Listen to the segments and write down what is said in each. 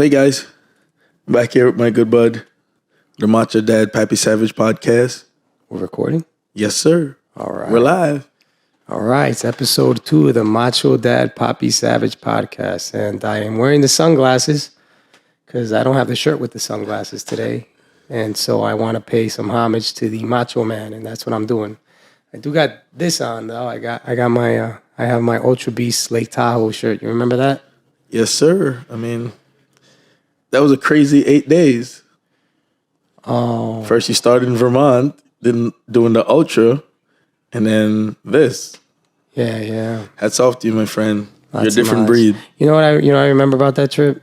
Hey guys, back here with my good bud, the Macho Dad Papi Savage podcast. We're recording? Yes, sir. All right. We're live. All right. It's episode 2 of the Macho Dad Papi Savage podcast. And I am wearing the sunglasses because I don't have the shirt with the sunglasses today. And so I want to pay some homage to the Macho Man, and that's what I'm doing. I do got this on though. I have my Ultra Beast Lake Tahoe shirt. You remember that? Yes, sir. I mean, that was a crazy 8 days. Oh. First you started in Vermont, then doing the Ultra, and then this. Yeah. Hats off to you, my friend. Lots You're a different of breed. You know what I remember about that trip?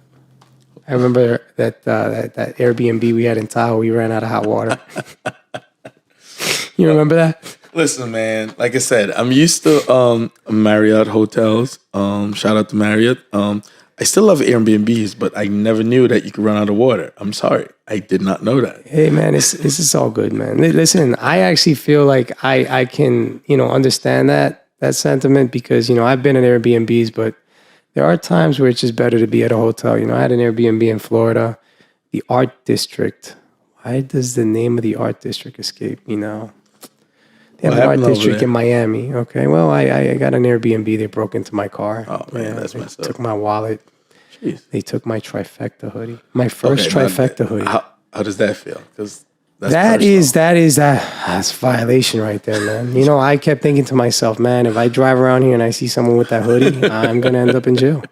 I remember that Airbnb we had in Tahoe, we ran out of hot water. You remember that? Listen, man, like I said, I'm used to Marriott hotels. Shout out to Marriott. I still love Airbnbs, but I never knew that you could run out of water. I'm sorry. I did not know that. Hey, man, this is all good, man. Listen, I actually feel like I can, understand that sentiment because, I've been in Airbnbs, but there are times where it's just better to be at a hotel. I had an Airbnb in Florida, the Art District. Why does the name of the Art District escape me now? They have an Art District in Miami. Okay, well, I got an Airbnb. They broke into my car. Oh, man, that's messed up. Took my wallet. Jeez. They took my trifecta hoodie. My first trifecta hoodie. How does that feel? Because that's violation right there, man. I kept thinking to myself, man, if I drive around here and I see someone with that hoodie, I'm gonna end up in jail.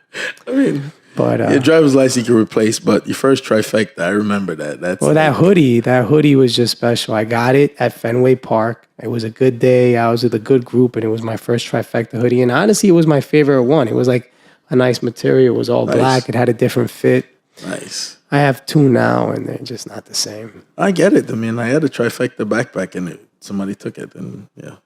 I mean, but your driver's license you can replace, but your first trifecta, I remember that. That hoodie was just special. I got it at Fenway Park. It was a good day. I was with a good group, and it was my first trifecta hoodie. And honestly, it was my favorite one. It was like a nice material. It was all black. It had a different fit. Nice. I have 2 now, and they're just not the same. I get it. I mean, I had a trifecta backpack, and somebody took it, and yeah.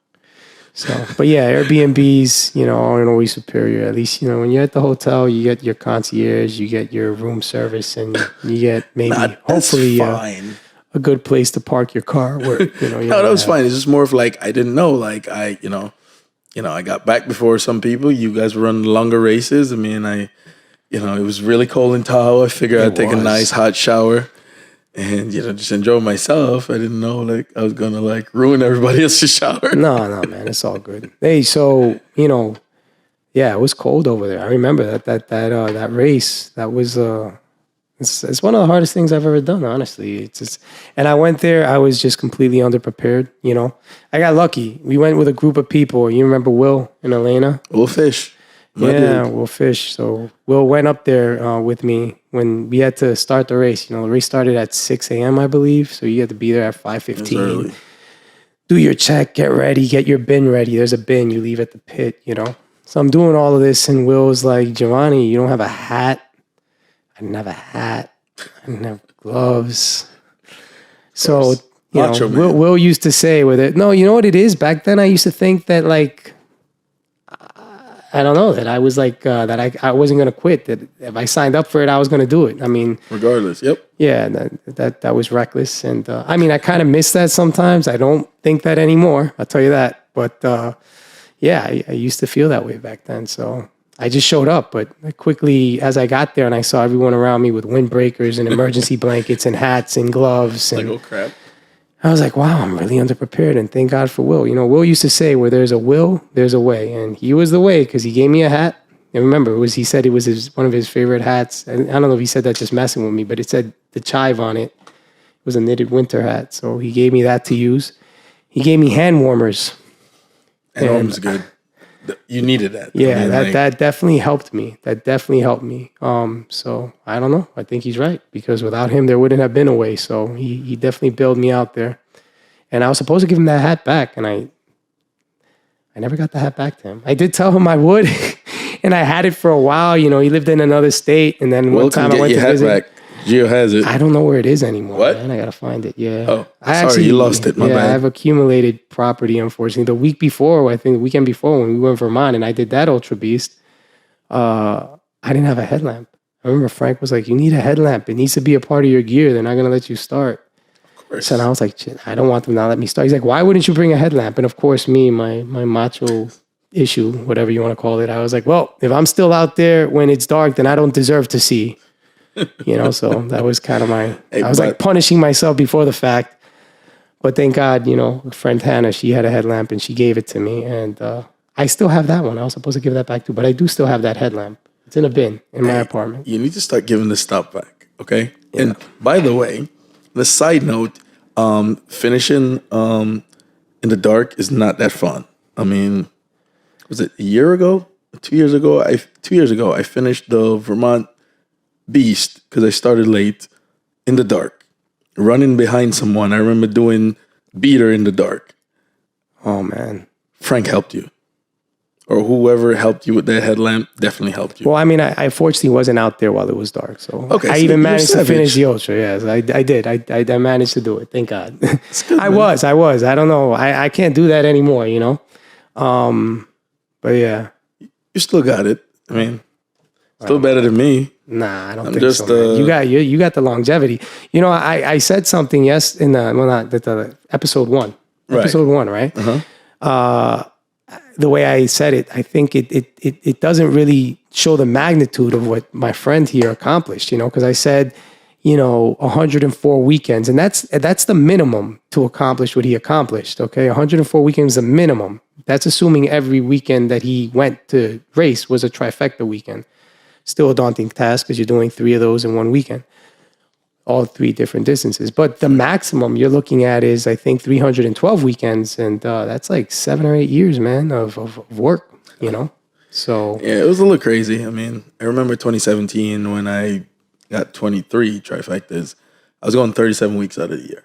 So, but yeah, Airbnbs, aren't always superior. At least, when you're at the hotel, you get your concierge, you get your room service, and you get maybe, hopefully, a good place to park your car. Where No, that was fine. It's just more of like I didn't know. Like I got back before some people. You guys were running longer races. I mean, it was really cold in Tahoe. I figured I'd take a nice hot shower and, just enjoy myself. I didn't know, I was going to, ruin everybody else's shower. No, man. It's all good. Hey, so, yeah, it was cold over there. I remember that race. That was, it's one of the hardest things I've ever done, honestly. And I went there. I was just completely underprepared, I got lucky. We went with a group of people. You remember Will and Irena? Will Fish. Will Fish. So Will went up there with me when we had to start the race. The race started at 6 a.m., I believe. So you had to be there at 5:15. Do your check, get ready, get your bin ready. There's a bin you leave at the pit, So I'm doing all of this, and Will's like, Giovanni, you don't have a hat. I didn't have a hat. I didn't have gloves. So, Will used to say with it, no, you know what it is? Back then I used to think that I don't know, that I was that I wasn't going to quit, that if I signed up for it, I was going to do it. I mean, regardless. Yep. Yeah, that was reckless. And I kind of miss that sometimes. I don't think that anymore. I'll tell you that. But I used to feel that way back then. So I just showed up. But quickly, as I got there and I saw everyone around me with windbreakers and emergency blankets and hats and gloves. And oh crap. I was like, wow, I'm really underprepared, and thank God for Will. Will used to say, where there's a will, there's a way. And he was the way, because he gave me a hat. And remember, he said it was one of his favorite hats. And I don't know if he said that just messing with me, but it said the chive on it. It was a knitted winter hat. So he gave me that to use. He gave me hand warmers. Hand warmers good. You needed that. Yeah, that definitely helped me. So I don't know. I think he's right, because without him, there wouldn't have been a way. So he definitely bailed me out there. And I was supposed to give him that hat back, and I never got the hat back to him. I did tell him I would, and I had it for a while. He lived in another state, and then one time I went to visit. Back. Gio has it. I don't know where it is anymore. What? Man. I gotta find it. Yeah. Oh, sorry, you lost it. My bad. I've accumulated property, unfortunately. The weekend before, when we went to Vermont and I did that Ultra Beast, I didn't have a headlamp. I remember Frank was like, "You need a headlamp. It needs to be a part of your gear. They're not gonna let you start." Of course. So I was like, "I don't want them to not let me start." He's like, "Why wouldn't you bring a headlamp?" And of course, me, my macho issue, whatever you want to call it, I was like, "Well, if I'm still out there when it's dark, then I don't deserve to see." So that was kind of I was like punishing myself before the fact. But thank God, friend Hannah, she had a headlamp and she gave it to me. And I still have that one. I was supposed to give that back too, but I do still have that headlamp. It's in a bin in my apartment. You need to start giving this stuff back, okay? Yeah. And by the way, the side note, finishing in the dark is not that fun. I mean, was it a year ago? 2 years ago? 2 years ago, I finished the Vermont Beast because I started late in the dark. Running behind someone. I remember doing beater in the dark. Oh, man. Frank helped you. Or whoever helped you with that headlamp definitely helped you. Well, I mean, I fortunately wasn't out there while it was dark. So okay, I even managed to finish the ultra. Yes, I did. I managed to do it. Thank God. Good, I was. I don't know. I can't do that anymore, But yeah. You still got it. I mean, still better than me. Nah, I don't think so. You got the longevity. I said something in the episode 1. Right. Episode 1, right? Uh-huh. The way I said it, I think it doesn't really show the magnitude of what my friend here accomplished, because I said, 104 weekends, and that's the minimum to accomplish what he accomplished, okay? 104 weekends is the minimum. That's assuming every weekend that he went to race was a trifecta weekend. Still a daunting task because you're doing 3 of those in one weekend, all 3 different distances. But the maximum you're looking at is, I think, 312 weekends, and that's like 7 or 8 years, man, of work, So yeah, it was a little crazy. I mean, I remember 2017 when I got 23 trifectas. I was going 37 weeks out of the year.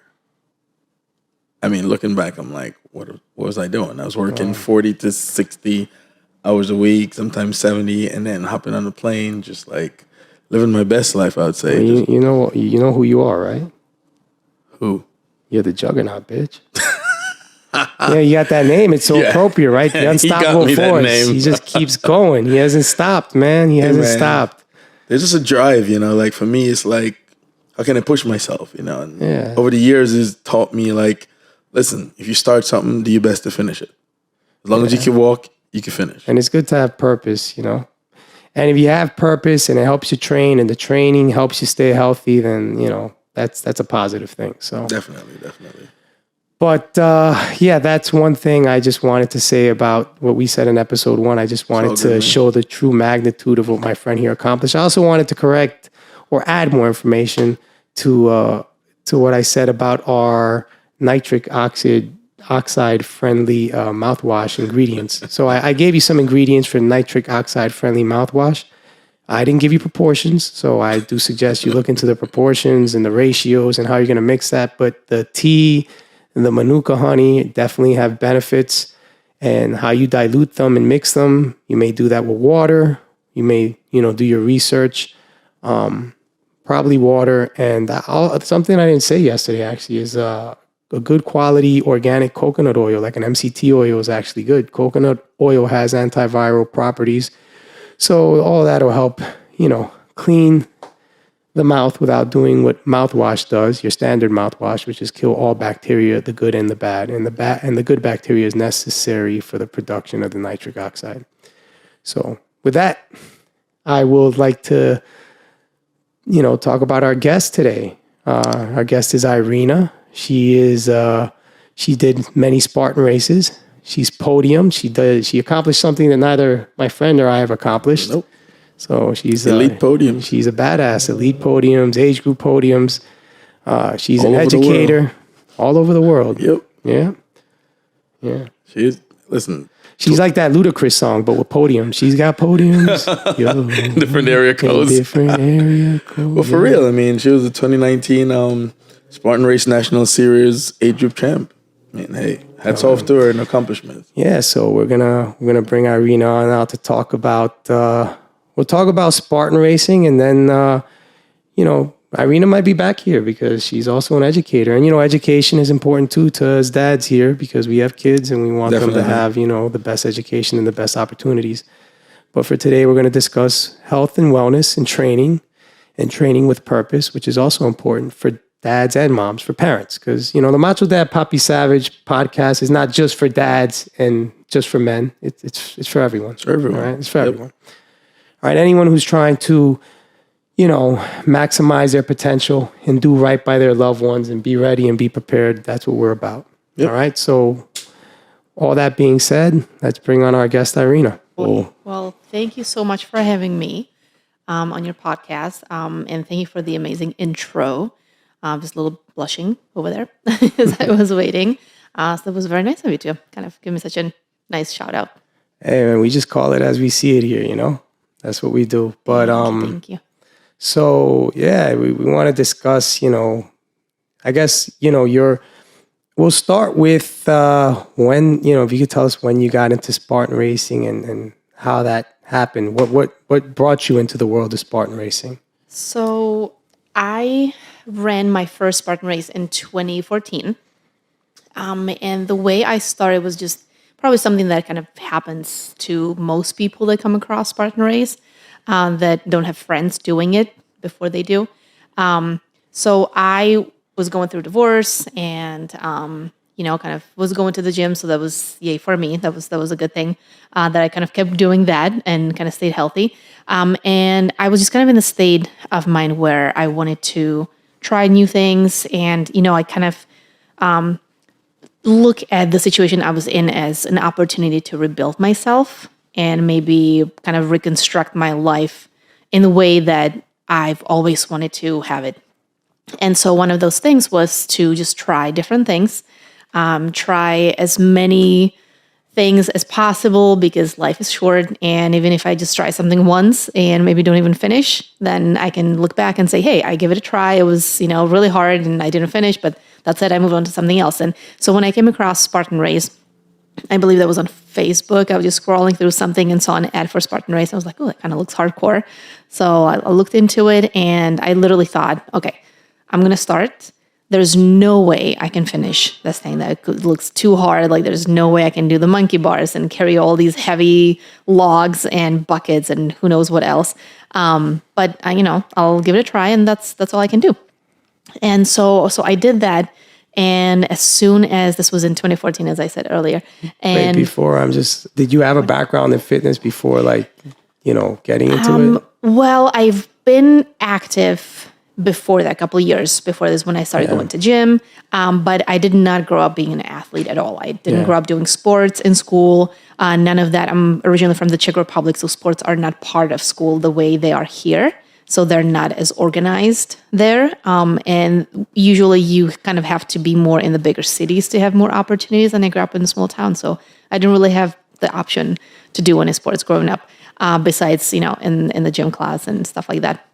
I mean, looking back, I'm like, what was I doing? I was working 40 to 60 hours a week, sometimes 70, and then hopping on the plane, just like living my best life, I would say. Well, you know who you are, right? Who? You're the juggernaut, bitch. Yeah, you got that name. It's so appropriate, right? The unstoppable force. He just keeps going. He hasn't stopped, man. He hasn't stopped. There's just a drive, like for me, it's like, how can I push myself, And over the years, it's taught me like, listen, if you start something, do your best to finish it. As long as you can walk, you can finish. And it's good to have purpose, And if you have purpose and it helps you train and the training helps you stay healthy, then, that's a positive thing. So Definitely. But that's one thing I just wanted to say about what we said in episode 1. I just wanted to show the true magnitude of what my friend here accomplished. I also wanted to correct or add more information to what I said about our nitric oxide friendly mouthwash ingredients. So I gave you some ingredients for nitric oxide friendly mouthwash. I didn't give you proportions, so I do suggest you look into the proportions and the ratios and how you're going to mix that. But the tea and the Manuka honey definitely have benefits, and how you dilute them and mix them. You may do that with water. You may, do your research. Probably water. And something I didn't say yesterday actually is a good quality organic coconut oil, like an MCT oil, is actually good. Coconut oil has antiviral properties. So all that will help, clean the mouth without doing what mouthwash does, your standard mouthwash, which is kill all bacteria, the good and the bad. And the good bacteria is necessary for the production of the nitric oxide. So with that, I would like to, talk about our guest today. Our guest is Irena. She did many Spartan races. She's podium. She accomplished something that neither my friend or I have accomplished. Nope. So she's elite podiums. She's a badass. Elite podiums, age group podiums. She's an educator all over the world. Yep. Yeah. She's like that Ludacris song, but with podiums. She's got podiums. Different area codes. Well, for real, I mean, she was the 2019 Spartan Race National Series age group champ. I mean, hey, hats off to her and accomplishments. Yeah, so we're gonna bring Irena on now to talk about. We'll talk about Spartan racing, and then Irena might be back here because she's also an educator, and education is important too to us dads here because we have kids and we want them to have the best education and the best opportunities. But for today, we're going to discuss health and wellness and training with purpose, which is also important for dads and moms, for parents, because the Macho Dad Papi Savage podcast is not just for dads and just for men. It's for everyone. It's for everyone. Right? It's for everyone. All right, anyone who's trying to maximize their potential and do right by their loved ones and be ready and be prepared. That's what we're about. Yep. All right. So all that being said, let's bring on our guest, Irena. Well, thank you so much for having me on your podcast. And thank you for the amazing intro. Just a little blushing over there as I was waiting. So it was very nice of you to kind of give me such a nice shout out. Hey, man, we just call it as we see it here, That's what we do. But thank you. So yeah, we want to discuss, I guess, we'll start with when, if you could tell us when you got into Spartan racing and how that happened. What brought you into the world of Spartan racing? So I ran my first Spartan race in 2014. And the way I started was just probably something that kind of happens to most people that come across Spartan race that don't have friends doing it before they do. So I was going through divorce and, kind of was going to the gym. So that was yay for me. That was a good thing that I kind of kept doing that and kind of stayed healthy. And I was just kind of in a state of mind where I wanted to try new things. And, I kind of look at the situation I was in as an opportunity to rebuild myself and maybe kind of reconstruct my life in the way that I've always wanted to have it. And so one of those things was to just try different things, try as many things as possible because life is short. And even if I just try something once and maybe don't even finish, then I can look back and say, hey, I gave it a try. It was, really hard and I didn't finish, but that's it. I moved on to something else. And so when I came across Spartan Race, I believe that was on Facebook. I was just scrolling through something and saw an ad for Spartan Race. I was like, oh, that kind of looks hardcore. So I looked into it and I literally thought, okay, I'm going to start. There's no way I can finish this thing. That looks too hard. Like there's no way I can do the monkey bars and carry all these heavy logs and buckets and who knows what else. But I'll give it a try and that's all I can do. And so I did that. And as soon as this was in 2014, as I said earlier, and did you have a background in fitness before, getting into it? Well, I've been active before that, a couple of years before this, when I started going to gym. But I did not grow up being an athlete at all. I didn't grow up doing sports in school. None of that. I'm originally from the Czech Republic, so sports are not part of school the way they are here. So they're not as organized there. And usually you kind of have to be more in the bigger cities to have more opportunities. And I grew up in a small town, so I didn't really have the option to do any sports growing up, besides, in the gym class and stuff like that.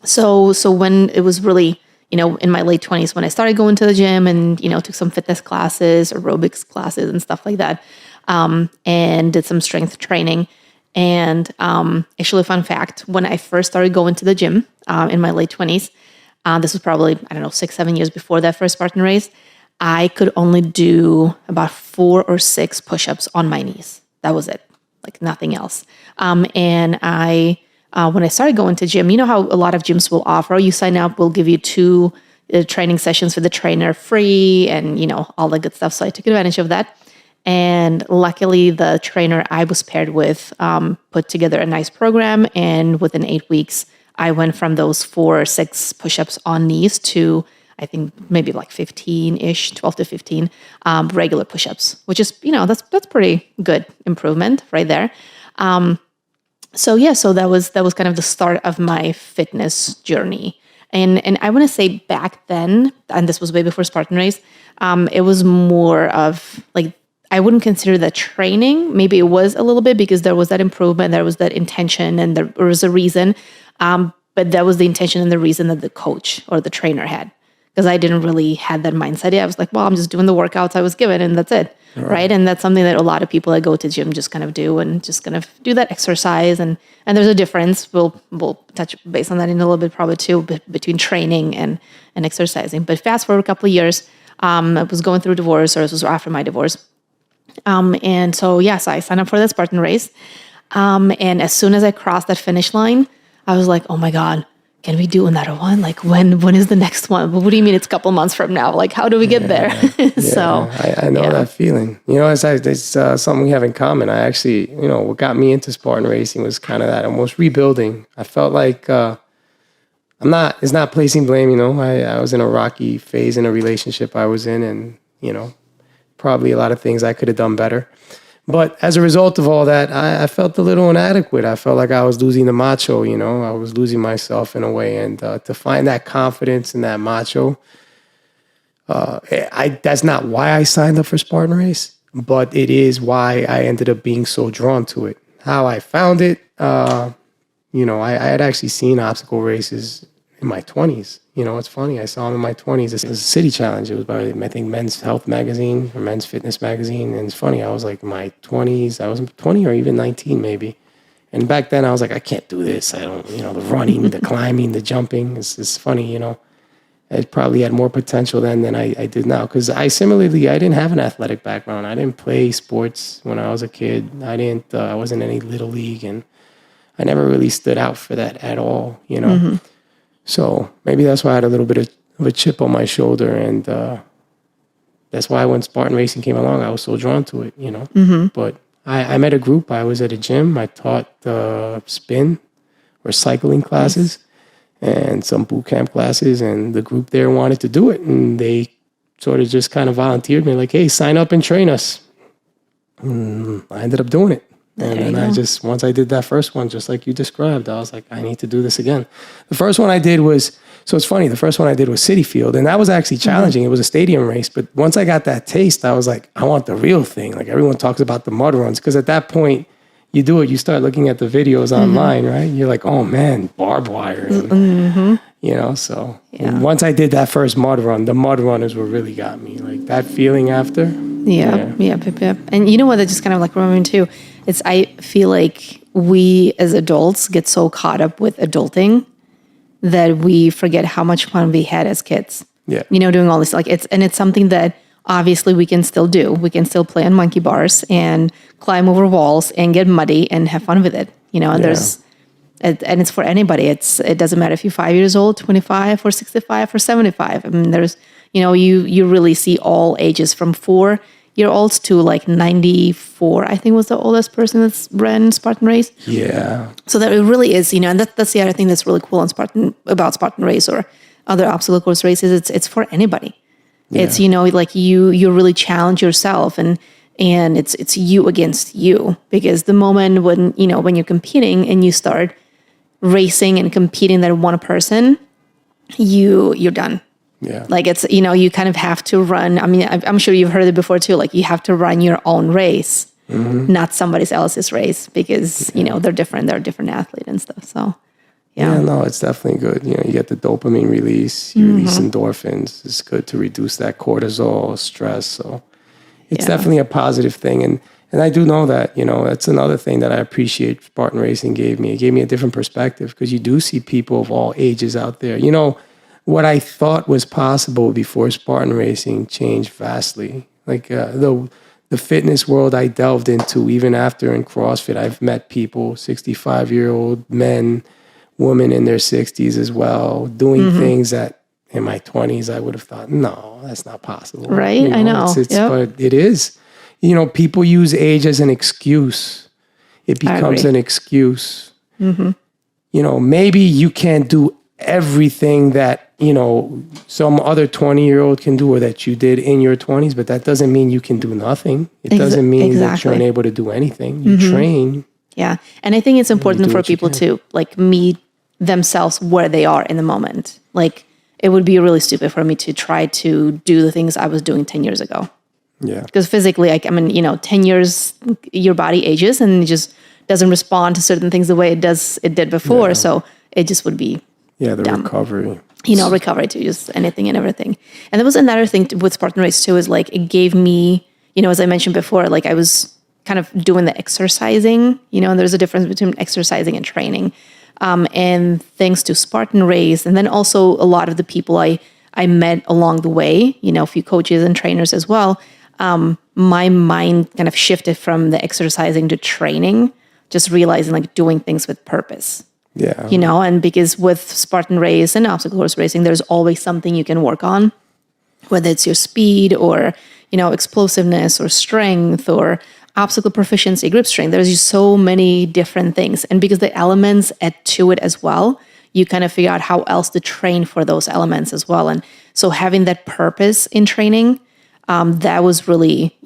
So when it was really, in my late 20s, when I started going to the gym and, took some fitness classes, aerobics classes and stuff like that, and did some strength training. And actually, fun fact, when I first started going to the gym in my late 20s, this was probably, 6-7 years before that first Spartan race, I could only do about 4 or 6 push-ups on my knees. That was it, like nothing else. And when I started going to gym, you know how a lot of gyms will offer, you sign up, we'll give you 2 training sessions for the trainer free and, all the good stuff. So I took advantage of that. And luckily, the trainer I was paired with put together a nice program. And within 8 weeks, I went from those 4 or 6 push-ups on knees to, I think, maybe like 15-ish, 12 to 15 regular push-ups, which is, that's pretty good improvement right there. So that was kind of the start of my fitness journey. And I want to say back then, and this was way before Spartan Race, it was more of like, I wouldn't consider that training. Maybe it was a little bit because there was that improvement, there was that intention, and there was a reason. But that was the intention and the reason that the coach or the trainer had. Because I didn't really have that mindset. I was like, well, I'm just doing the workouts I was given and that's it. Right. And that's something that a lot of people that go to gym just kind of do and just kind of do that exercise. And there's a difference. We'll touch base on that in a little bit probably too, between training and exercising. But fast forward a couple of years, I was going through divorce, or this was after my divorce. And so, so I signed up for the Spartan race. And as soon as I crossed that finish line, I was like, oh my God, can we do another one? Like when is the next one? What do you mean it's a couple months from now? Like, how do we get there? So I know that feeling. It's something we have in common. I actually, what got me into Spartan racing was kind of that almost rebuilding. I felt like, it's not placing blame, you know. I was in a rocky phase in a relationship I was in, and, you know, probably a lot of things I could have done better. But as a result of all that, I felt a little inadequate. I felt like I was losing the macho, you know. I was losing myself in a way. And to find that confidence in that macho, that's not why I signed up for Spartan Race, but it is why I ended up being so drawn to it. How I found it, you know, I had actually seen obstacle races in my 20s. You know, it's funny. I saw them in my 20s. It was a city challenge. It was by, I think, Men's Health magazine or Men's Fitness magazine. And it's funny. I was like in my 20s. I was 20 or even 19 maybe. And back then I was like, I can't do this. I don't, you know, the running, the climbing, the jumping. It's funny, you know. I probably had more potential then than I did now. Because I didn't have an athletic background. I didn't play sports when I was a kid. I wasn't in any little league. And I never really stood out for that at all, you know. Mm-hmm. So maybe that's why I had a little bit of a chip on my shoulder. And that's why when Spartan Racing came along, I was so drawn to it, you know. Mm-hmm. But I met a group. I was at a gym. I taught spin or cycling classes and some boot camp classes. And the group there wanted to do it. And they sort of just kind of volunteered me like, hey, sign up and train us. And I ended up doing it. And then once I did that first one, just like you described, I was like, I need to do this again. The first one I did was, so it's funny, the first one I did was City Field, and that was actually challenging. Mm-hmm. It was a stadium race, but once I got that taste, I was like, I want the real thing. Like everyone talks about the mud runs, because at that point, you do it, you start looking at the videos online, right? You're like, oh man, barbed wire. And, you know, so once I did that first mud run, the mud runners were really got me. Like that feeling after. Yeah. And you know what, that just kind of like reminded me too, I feel like we as adults get so caught up with adulting that we forget how much fun we had as kids. Yeah. You know, doing all this, like it's something that obviously we can still do. We can still play on monkey bars and climb over walls and get muddy and have fun with it. You know, and and it's for anybody. It doesn't matter if you're 5 years old, 25 or 65 or 75. I mean, there's, you know, you really see all ages from 4-year-olds to like 94, I think was the oldest person that's ran Spartan Race. Yeah. So that it really is, you know, and that's the other thing that's really cool about Spartan Race or other obstacle course races. It's for anybody. Yeah. It's, you know, like you really challenge yourself and it's you against you, because the moment when you're competing and you start racing and competing that one person, you're done. Yeah. Like it's, you know, you kind of have to run. I mean, I'm sure you've heard it before too. Like you have to run your own race, not somebody else's race, because, you know, they're different. They're a different athlete and stuff. So, yeah, no, it's definitely good. You know, you get the dopamine release, you release endorphins. It's good to reduce that cortisol, stress. So it's definitely a positive thing. And I do know that, you know, that's another thing that I appreciate Spartan Racing gave me. It gave me a different perspective, because you do see people of all ages out there. You know, what I thought was possible before Spartan Racing changed vastly. Like the fitness world I delved into, even after in CrossFit, I've met people, 65-year-old men, women in their 60s as well, doing things that in my 20s I would have thought, no, that's not possible. Right, you know, I know. But it is. You know, people use age as an excuse. It becomes an excuse. Mm-hmm. You know, maybe you can't do everything that, you know, some other 20-year-old can do or that you did in your 20s, but that doesn't mean you can do nothing. It doesn't mean that you're unable to do anything. You train. Yeah. And I think it's important for people to like meet themselves where they are in the moment. Like it would be really stupid for me to try to do the things I was doing 10 years ago. Yeah. Because physically, like, I mean, you know, 10 years, your body ages and it just doesn't respond to certain things the way it did before. Yeah. So it just would be dumb. Recovery. You know, recovery to just anything and everything. And there was another thing with Spartan Race too, is like, it gave me, you know, as I mentioned before, like I was kind of doing the exercising, you know, and there's a difference between exercising and training. And thanks to Spartan Race, and then also a lot of the people I met along the way, you know, a few coaches and trainers as well, my mind kind of shifted from the exercising to training, just realizing like doing things with purpose. Yeah. You know, and because with Spartan Race and obstacle course racing, there's always something you can work on, whether it's your speed or, you know, explosiveness or strength or obstacle proficiency, grip strength. There's just so many different things. And because the elements add to it as well, you kind of figure out how else to train for those elements as well. And so having that purpose in training, that was really,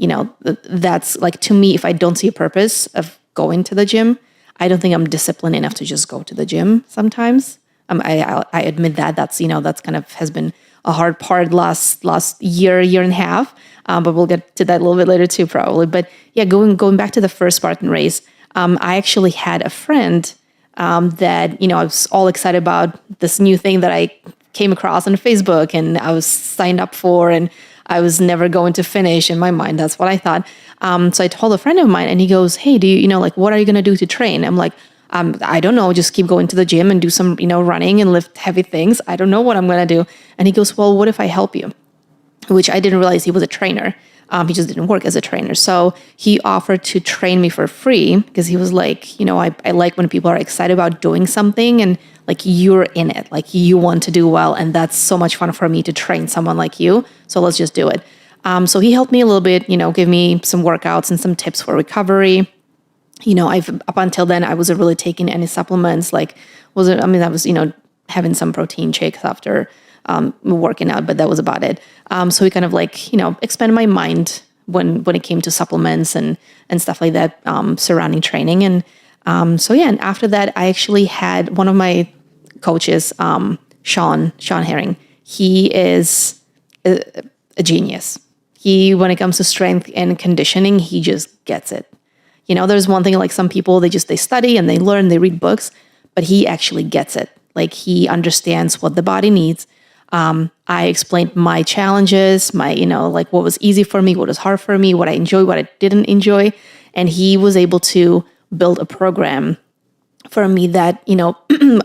that's like, to me, if I don't see a purpose of going to the gym, I don't think I'm disciplined enough to just go to the gym sometimes. I admit that's kind of has been a hard part last year and a half. But we'll get to that a little bit later too, probably. But yeah, going back to the first Spartan race, I actually had a friend that, I was all excited about this new thing that I came across on Facebook and I was signed up for, and I was never going to finish in my mind. That's what I thought. So I told a friend of mine, and he goes, hey, do you, what are you going to do to train? I'm like, I don't know, just keep going to the gym and do some, running and lift heavy things. I don't know what I'm going to do. And he goes, well, what if I help you? Which I didn't realize he was a trainer. He just didn't work as a trainer. So he offered to train me for free because he was like, I like when people are excited about doing something and like you're in it, like you want to do well. And that's so much fun for me to train someone like you. So let's just do it. So he helped me a little bit, give me some workouts and some tips for recovery. Up until then, I wasn't really taking any supplements. I was, having some protein shakes after working out, but that was about it. So he kind of expanded my mind when it came to supplements and stuff like that surrounding training. And and after that, I actually had one of my coaches, Sean Herring. He is a genius. When it comes to strength and conditioning, he just gets it. There's one thing, like some people, they study and they learn, they read books, but he actually gets it. Like he understands what the body needs. I explained my challenges, what was easy for me, what was hard for me, what I enjoyed, what I didn't enjoy. And he was able to build a program for me that,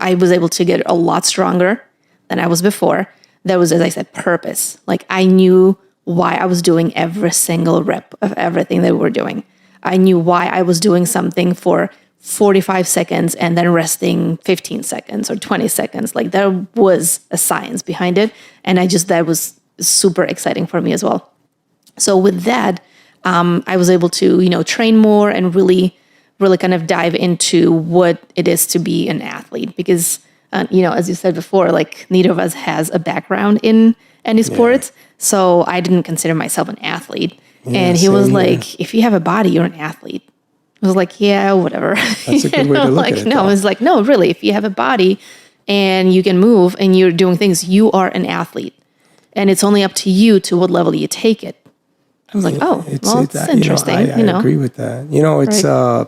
I was able to get a lot stronger than I was before. There was, as I said, purpose. Like I knew why I was doing every single rep of everything that we were doing. I knew why I was doing something for 45 seconds and then resting 15 seconds or 20 seconds. Like there was a science behind it. And that was super exciting for me as well. So with that, I was able to, train more and really, really kind of dive into what it is to be an athlete. Because, as you said before, like neither of us has a background in any sports. Yeah. So I didn't consider myself an athlete. Yeah, and he was like, here. If you have a body, you're an athlete. I was like, yeah, whatever. That's a good way to look at it. No, I was like, no, really, if you have a body and you can move and you're doing things, you are an athlete. And it's only up to you to what level you take it. I was like, it's interesting. I agree with that. It's right.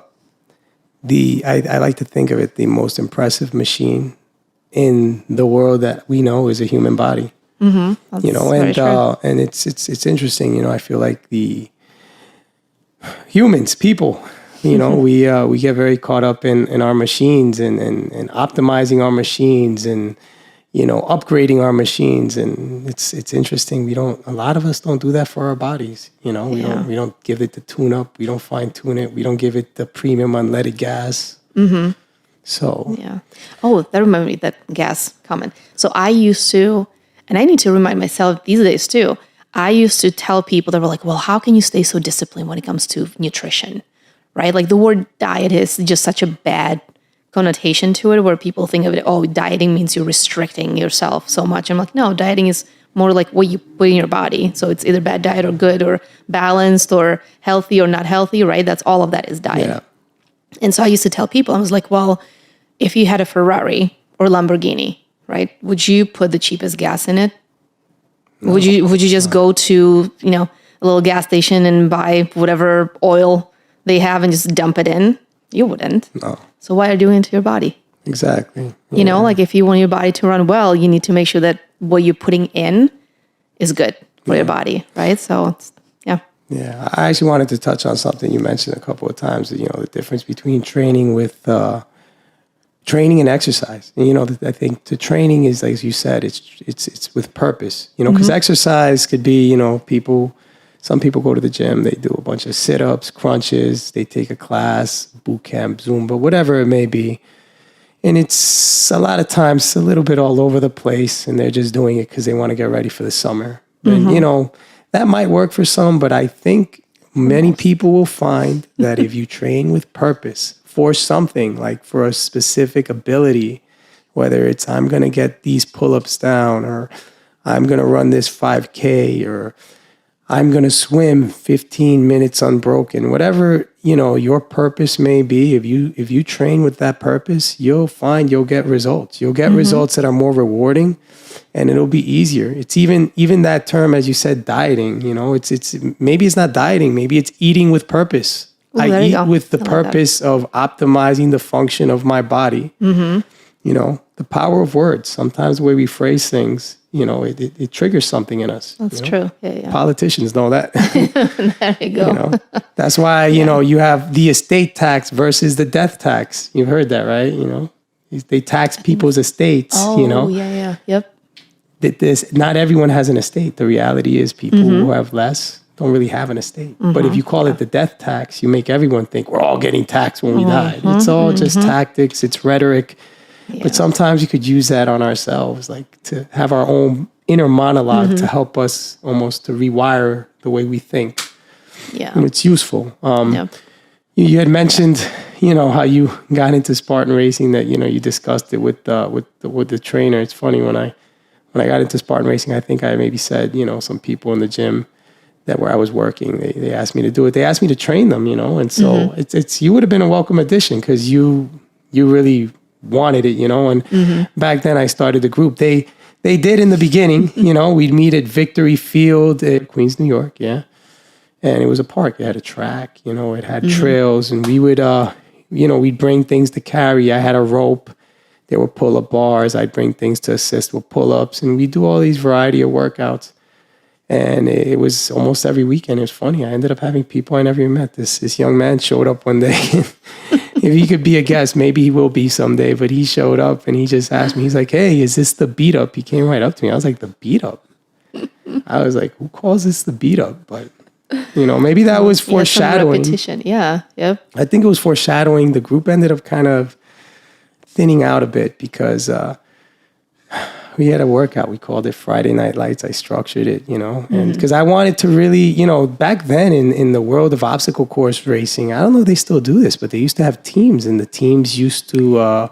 I like to think of it, the most impressive machine in the world that we know is a human body. Mm-hmm. And it's interesting. I feel like the humans, people, we get very caught up in our machines and optimizing our machines and upgrading our machines, and it's interesting. A lot of us don't do that for our bodies. We don't give it the tune up. We don't fine tune it. We don't give it the premium unleaded gas. Mm-hmm. So yeah. Oh, that reminded me that gas comment. So I used to, and I need to remind myself these days too. I used to tell people that were like, well, how can you stay so disciplined when it comes to nutrition, right? Like the word diet is just such a bad connotation to it where people think of it, dieting means you're restricting yourself so much. I'm like, no, dieting is more like what you put in your body. So it's either bad diet or good or balanced or healthy or not healthy, right? That's all of that is diet. Yeah. And so I used to tell people, I was like, well, if you had a Ferrari or Lamborghini, right, would you put the cheapest gas in it? No, would you just go to, a little gas station and buy whatever oil they have and just dump it in? You wouldn't. No. So why are you doing it to your body? Exactly. Yeah. Like if you want your body to run well, you need to make sure that what you're putting in is good for your body, right? So, yeah. Yeah. I actually wanted to touch on something you mentioned a couple of times, the difference between training and exercise. And, I think the training is, like you said, it's with purpose, because exercise could be, some people go to the gym, they do a bunch of sit-ups, crunches, they take a class, boot camp, Zumba, whatever it may be. And it's a lot of times a little bit all over the place, and they're just doing it because they want to get ready for the summer. And, that might work for some, but I think many people will find that if you train with purpose for something, like for a specific ability, whether it's I'm going to get these pull-ups down, or I'm going to run this 5K, or I'm going to swim 15 minutes unbroken, whatever, your purpose may be. If you train with that purpose, you'll find you'll get results. You'll get results that are more rewarding, and it'll be easier. It's even that term, as you said, dieting, it's maybe it's not dieting, maybe it's eating with purpose. Ooh, I eat with the I like purpose of optimizing the function of my body. The power of words. Sometimes the way we phrase things, it triggers something in us. That's true. Yeah. Politicians know that. There you go. That's why, you have the estate tax versus the death tax. You've heard that, right? They tax people's estates, Oh, yeah. Yep. Not everyone has an estate. The reality is people who have less don't really have an estate. But if you call it the death tax, you make everyone think we're all getting taxed when we die. It's all just tactics. It's rhetoric. Yeah. But sometimes you could use that on ourselves, like to have our own inner monologue to help us almost to rewire the way we think. Yeah. And it's useful. You had mentioned, how you got into Spartan racing, that, you discussed it with the trainer. It's funny, when I got into Spartan racing, I think I maybe said, some people in the gym that where I was working, they asked me to do it. They asked me to train them, and so it's you would have been a welcome addition, because you really wanted it, and back then I started the group. They did in the beginning, we'd meet at Victory Field at Queens, New York. Yeah. And it was a park. It had a track, it had trails, and we would, we'd bring things to carry. I had a rope. There were pull-up bars. I'd bring things to assist with pull-ups, and we'd do all these variety of workouts. And it was almost every weekend. It was funny. I ended up having people I never even met. This young man showed up one day. If he could be a guest, maybe he will be someday. But he showed up and he just asked me, he's like, "Hey, is this the beat up?" He came right up to me. I was like, "The beat up?" I was like, "Who calls this the beat up?" But, maybe that was foreshadowing. Repetition. Yeah. Yep. I think it was foreshadowing. The group ended up kind of thinning out a bit because we had a workout. We called it Friday Night Lights. I structured it, and because I wanted to really, back then in the world of obstacle course racing, I don't know if they still do this, but they used to have teams, and the teams used to,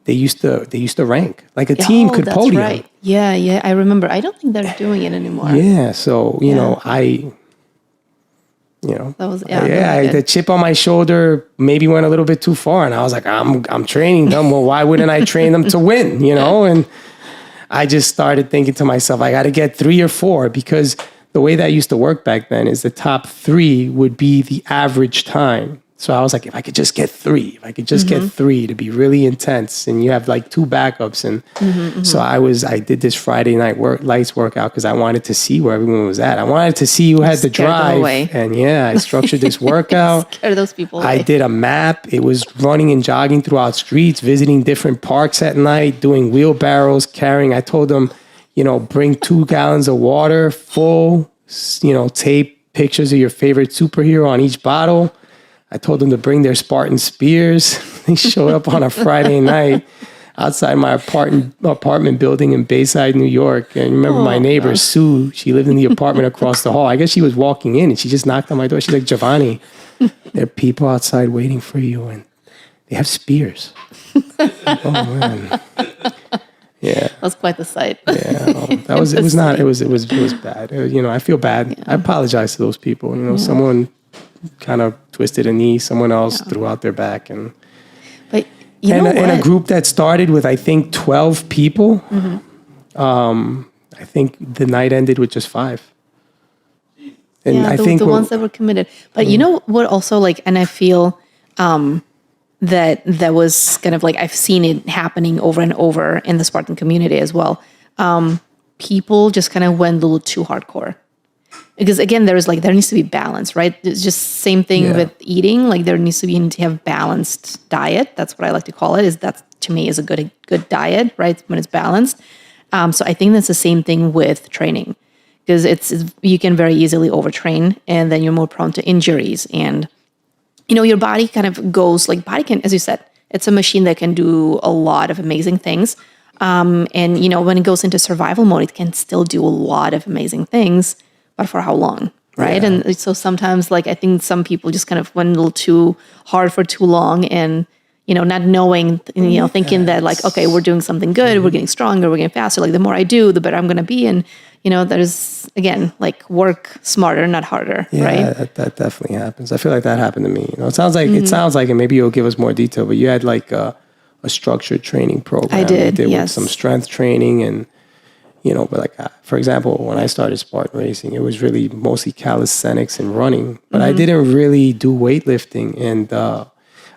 they used to rank. Like a team could that's podium. Right. Yeah. I remember. I don't think they're doing it anymore. Yeah. So, That was the chip on my shoulder maybe went a little bit too far, and I was like, I'm training them. Well, why wouldn't I train them to win? And I just started thinking to myself, I got to get 3 or 4, because the way that used to work back then is the top 3 would be the average time. So I was like, if I could just get 3, get 3 to be really intense, and you have like 2 backups. And so I did this Friday Night Lights workout because I wanted to see where everyone was at. I wanted to see who had the drive. And I structured this workout. Scared those people away. I did a map. It was running and jogging throughout streets, visiting different parks at night, doing wheelbarrows, carrying. I told them, bring 2 gallons of water full, tape pictures of your favorite superhero on each bottle. I told them to bring their Spartan spears. They showed up on a Friday night outside my apartment building in Bayside, New York. And remember my neighbor, Sue, she lived in the apartment across the hall. I guess she was walking in and she just knocked on my door. She's like, "Giovanni, there are people outside waiting for you and they have spears." Oh, man. Yeah. That was quite the sight. Yeah. It was bad. I feel bad. Yeah. I apologize to those people. Someone kind of twisted a knee, someone else threw out their back, and a group that started with I think 12 people. I think the night ended with just 5. And I think the ones that were committed. But you know what? Also, and I feel that was kind of like I've seen it happening over and over in the Spartan community as well. People just kind of went a little too hardcore. Because again, there needs to be balance, right? It's just same thing with eating. Like there needs to have balanced diet. That's what I like to call it. That to me is a good diet, right? When it's balanced. So I think that's the same thing with training, because you can very easily overtrain, and then you're more prone to injuries. And your body kind of goes body can, as you said, it's a machine that can do a lot of amazing things. And when it goes into survival mode, it can still do a lot of amazing things. But for how long, right? Yeah. And so sometimes, I think some people just kind of went a little too hard for too long, and not knowing, thinking that like, okay, we're doing something good, we're getting stronger, we're getting faster. Like the more I do, the better I'm going to be. And, there's, again, like work smarter, not harder, right? That definitely happens. I feel like that happened to me. It sounds like, and maybe you'll give us more detail, but you had like a structured training program. I did, yes. with some strength training and, but like, for example, when I started Spartan racing, it was really mostly calisthenics and running, but I didn't really do weightlifting. And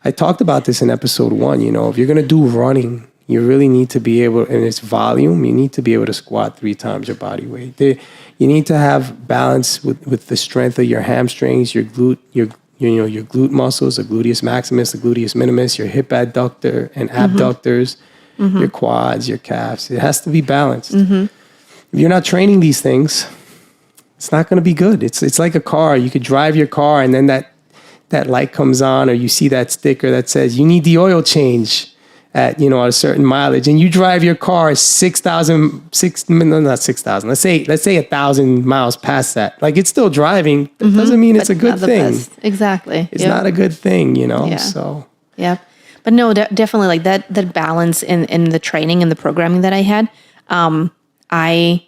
I talked about this in episode 1, if you're going to do running, you really need to be able, and it's volume, you need to be able to squat 3 times your body weight. You need to have balance with the strength of your hamstrings, your glute, your glute muscles, the gluteus maximus, the gluteus minimus, your hip adductor and abductors, your quads, your calves. It has to be balanced. If you're not training these things, it's not going to be good. It's like a car. You could drive your car and then that light comes on, or you see that sticker that says you need the oil change at a certain mileage, and you drive your car 6,000. Let's say 1,000 miles past that. Like it's still driving. That doesn't mean it's a good thing. Best. Exactly. It's not a good thing, Yeah. So yeah, but no, definitely like that balance in the training and the programming that I had. I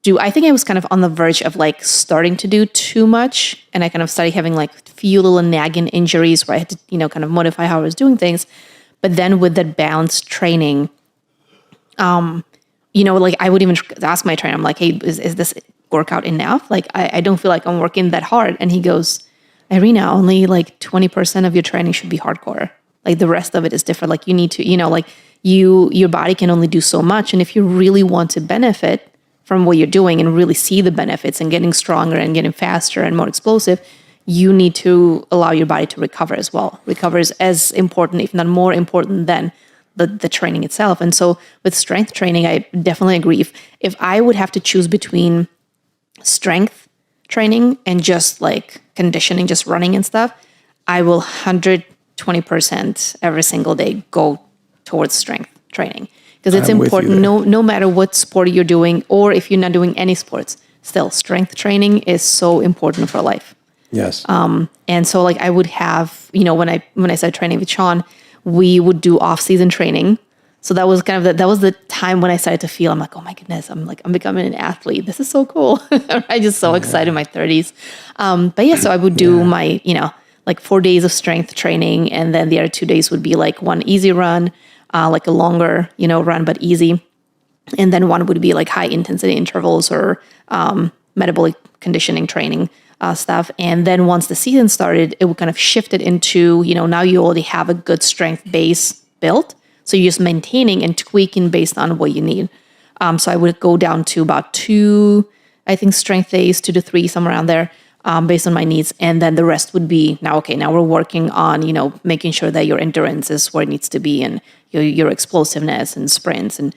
think I was kind of on the verge of like starting to do too much, and I kind of started having like few little nagging injuries where I had to, kind of modify how I was doing things. But then with that balanced training, like I would even ask my trainer, I'm like, hey, is this workout enough? Like, I don't feel like I'm working that hard. And he goes, Irena, only like 20% of your training should be hardcore. Like the rest of it is different. Like you need to, like your body can only do so much. And if you really want to benefit from what you're doing and really see the benefits and getting stronger and getting faster and more explosive, you need to allow your body to recover as well. Recover is as important, if not more important than the training itself. And so with strength training, I definitely agree. If I would have to choose between strength training and just like conditioning, just running and stuff, I will 120% every single day go towards strength training. Because it's important, no matter what sport you're doing, or if you're not doing any sports, still strength training is so important for life. Yes. And so like I would have, when I started training with Sean, we would do off-season training. So that was kind of that was the time when I started to feel, I'm like, oh my goodness, I'm becoming an athlete. This is so cool. I'm just so excited in my 30s. But yeah, so I would do my, like 4 days of strength training. And then the other 2 days would be like one easy run, like a longer, run, but easy. And then one would be like high intensity intervals or metabolic conditioning training stuff. And then once the season started, it would kind of shift it into, now you already have a good strength base built. So you're just maintaining and tweaking based on what you need. So I would go down to about 2, I think, strength days, 2 to 3, somewhere around there, based on my needs. And then the rest would be now we're working on, making sure that your endurance is where it needs to be, and your explosiveness and sprints and,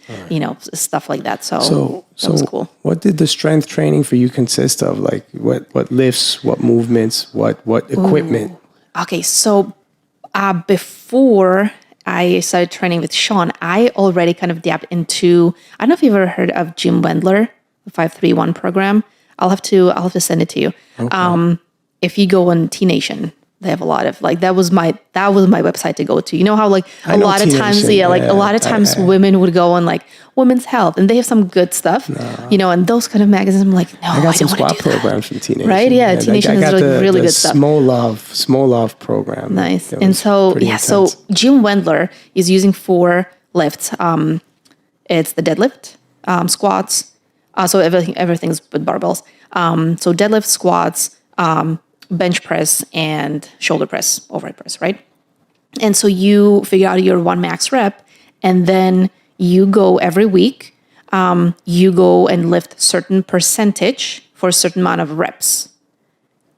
stuff like that. So that was cool. What did the strength training for you consist of? Like what lifts, what movements, what equipment? Ooh. Okay. So before I started training with Sean, I already kind of dabbed into, I don't know if you've ever heard of Jim Wendler, the 531 program. I'll have to send it to you. Okay. If you go on T Nation, they have a lot of that was my website to go to. You know how a lot of times women would go on like women's health, and they have some good stuff, and those kind of magazines. I'm like, no, I got some squat programs from T Nation, right? Yeah, T Nation is really good stuff. Small love program. Nice. And so so Jim Wendler is using 4 lifts. It's the deadlift, squats. So everything's with barbells. So deadlift, squats, bench press, and shoulder press, overhead press, right? And so you figure out your 1 max rep, and then you go every week, you go and lift certain percentage for a certain amount of reps.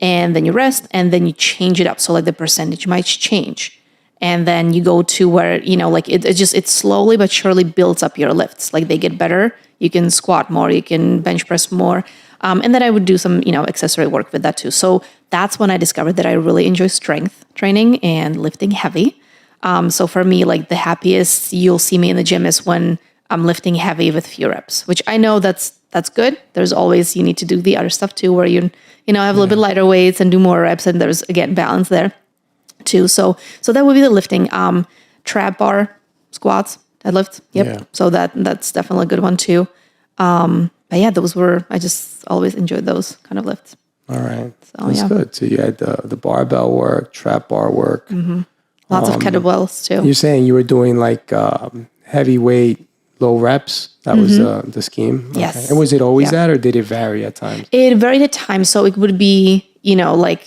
And then you rest, and then you change it up. So like the percentage might change. And then you go to where, it slowly but surely builds up your lifts. Like they get better. You can squat more, you can bench press more. And then I would do some, accessory work with that too. So that's when I discovered that I really enjoy strength training and lifting heavy. So for me, like the happiest you'll see me in the gym is when I'm lifting heavy with few reps, which I know that's good. There's always, you need to do the other stuff too, where you have a little bit lighter weights and do more reps. And there's, again, balance there too. So that would be the lifting. trap bar, squats, deadlift. Yep. Yeah. So that's definitely a good one too. But yeah, I just always enjoyed those kind of lifts. All right. So, That's good. So you had the barbell work, trap bar work. Lots of kettlebells too. You're saying you were doing like heavyweight, low reps. That was the scheme. Yes. Okay. And was it always that, or did it vary at times? It varied at times. So it would be, like,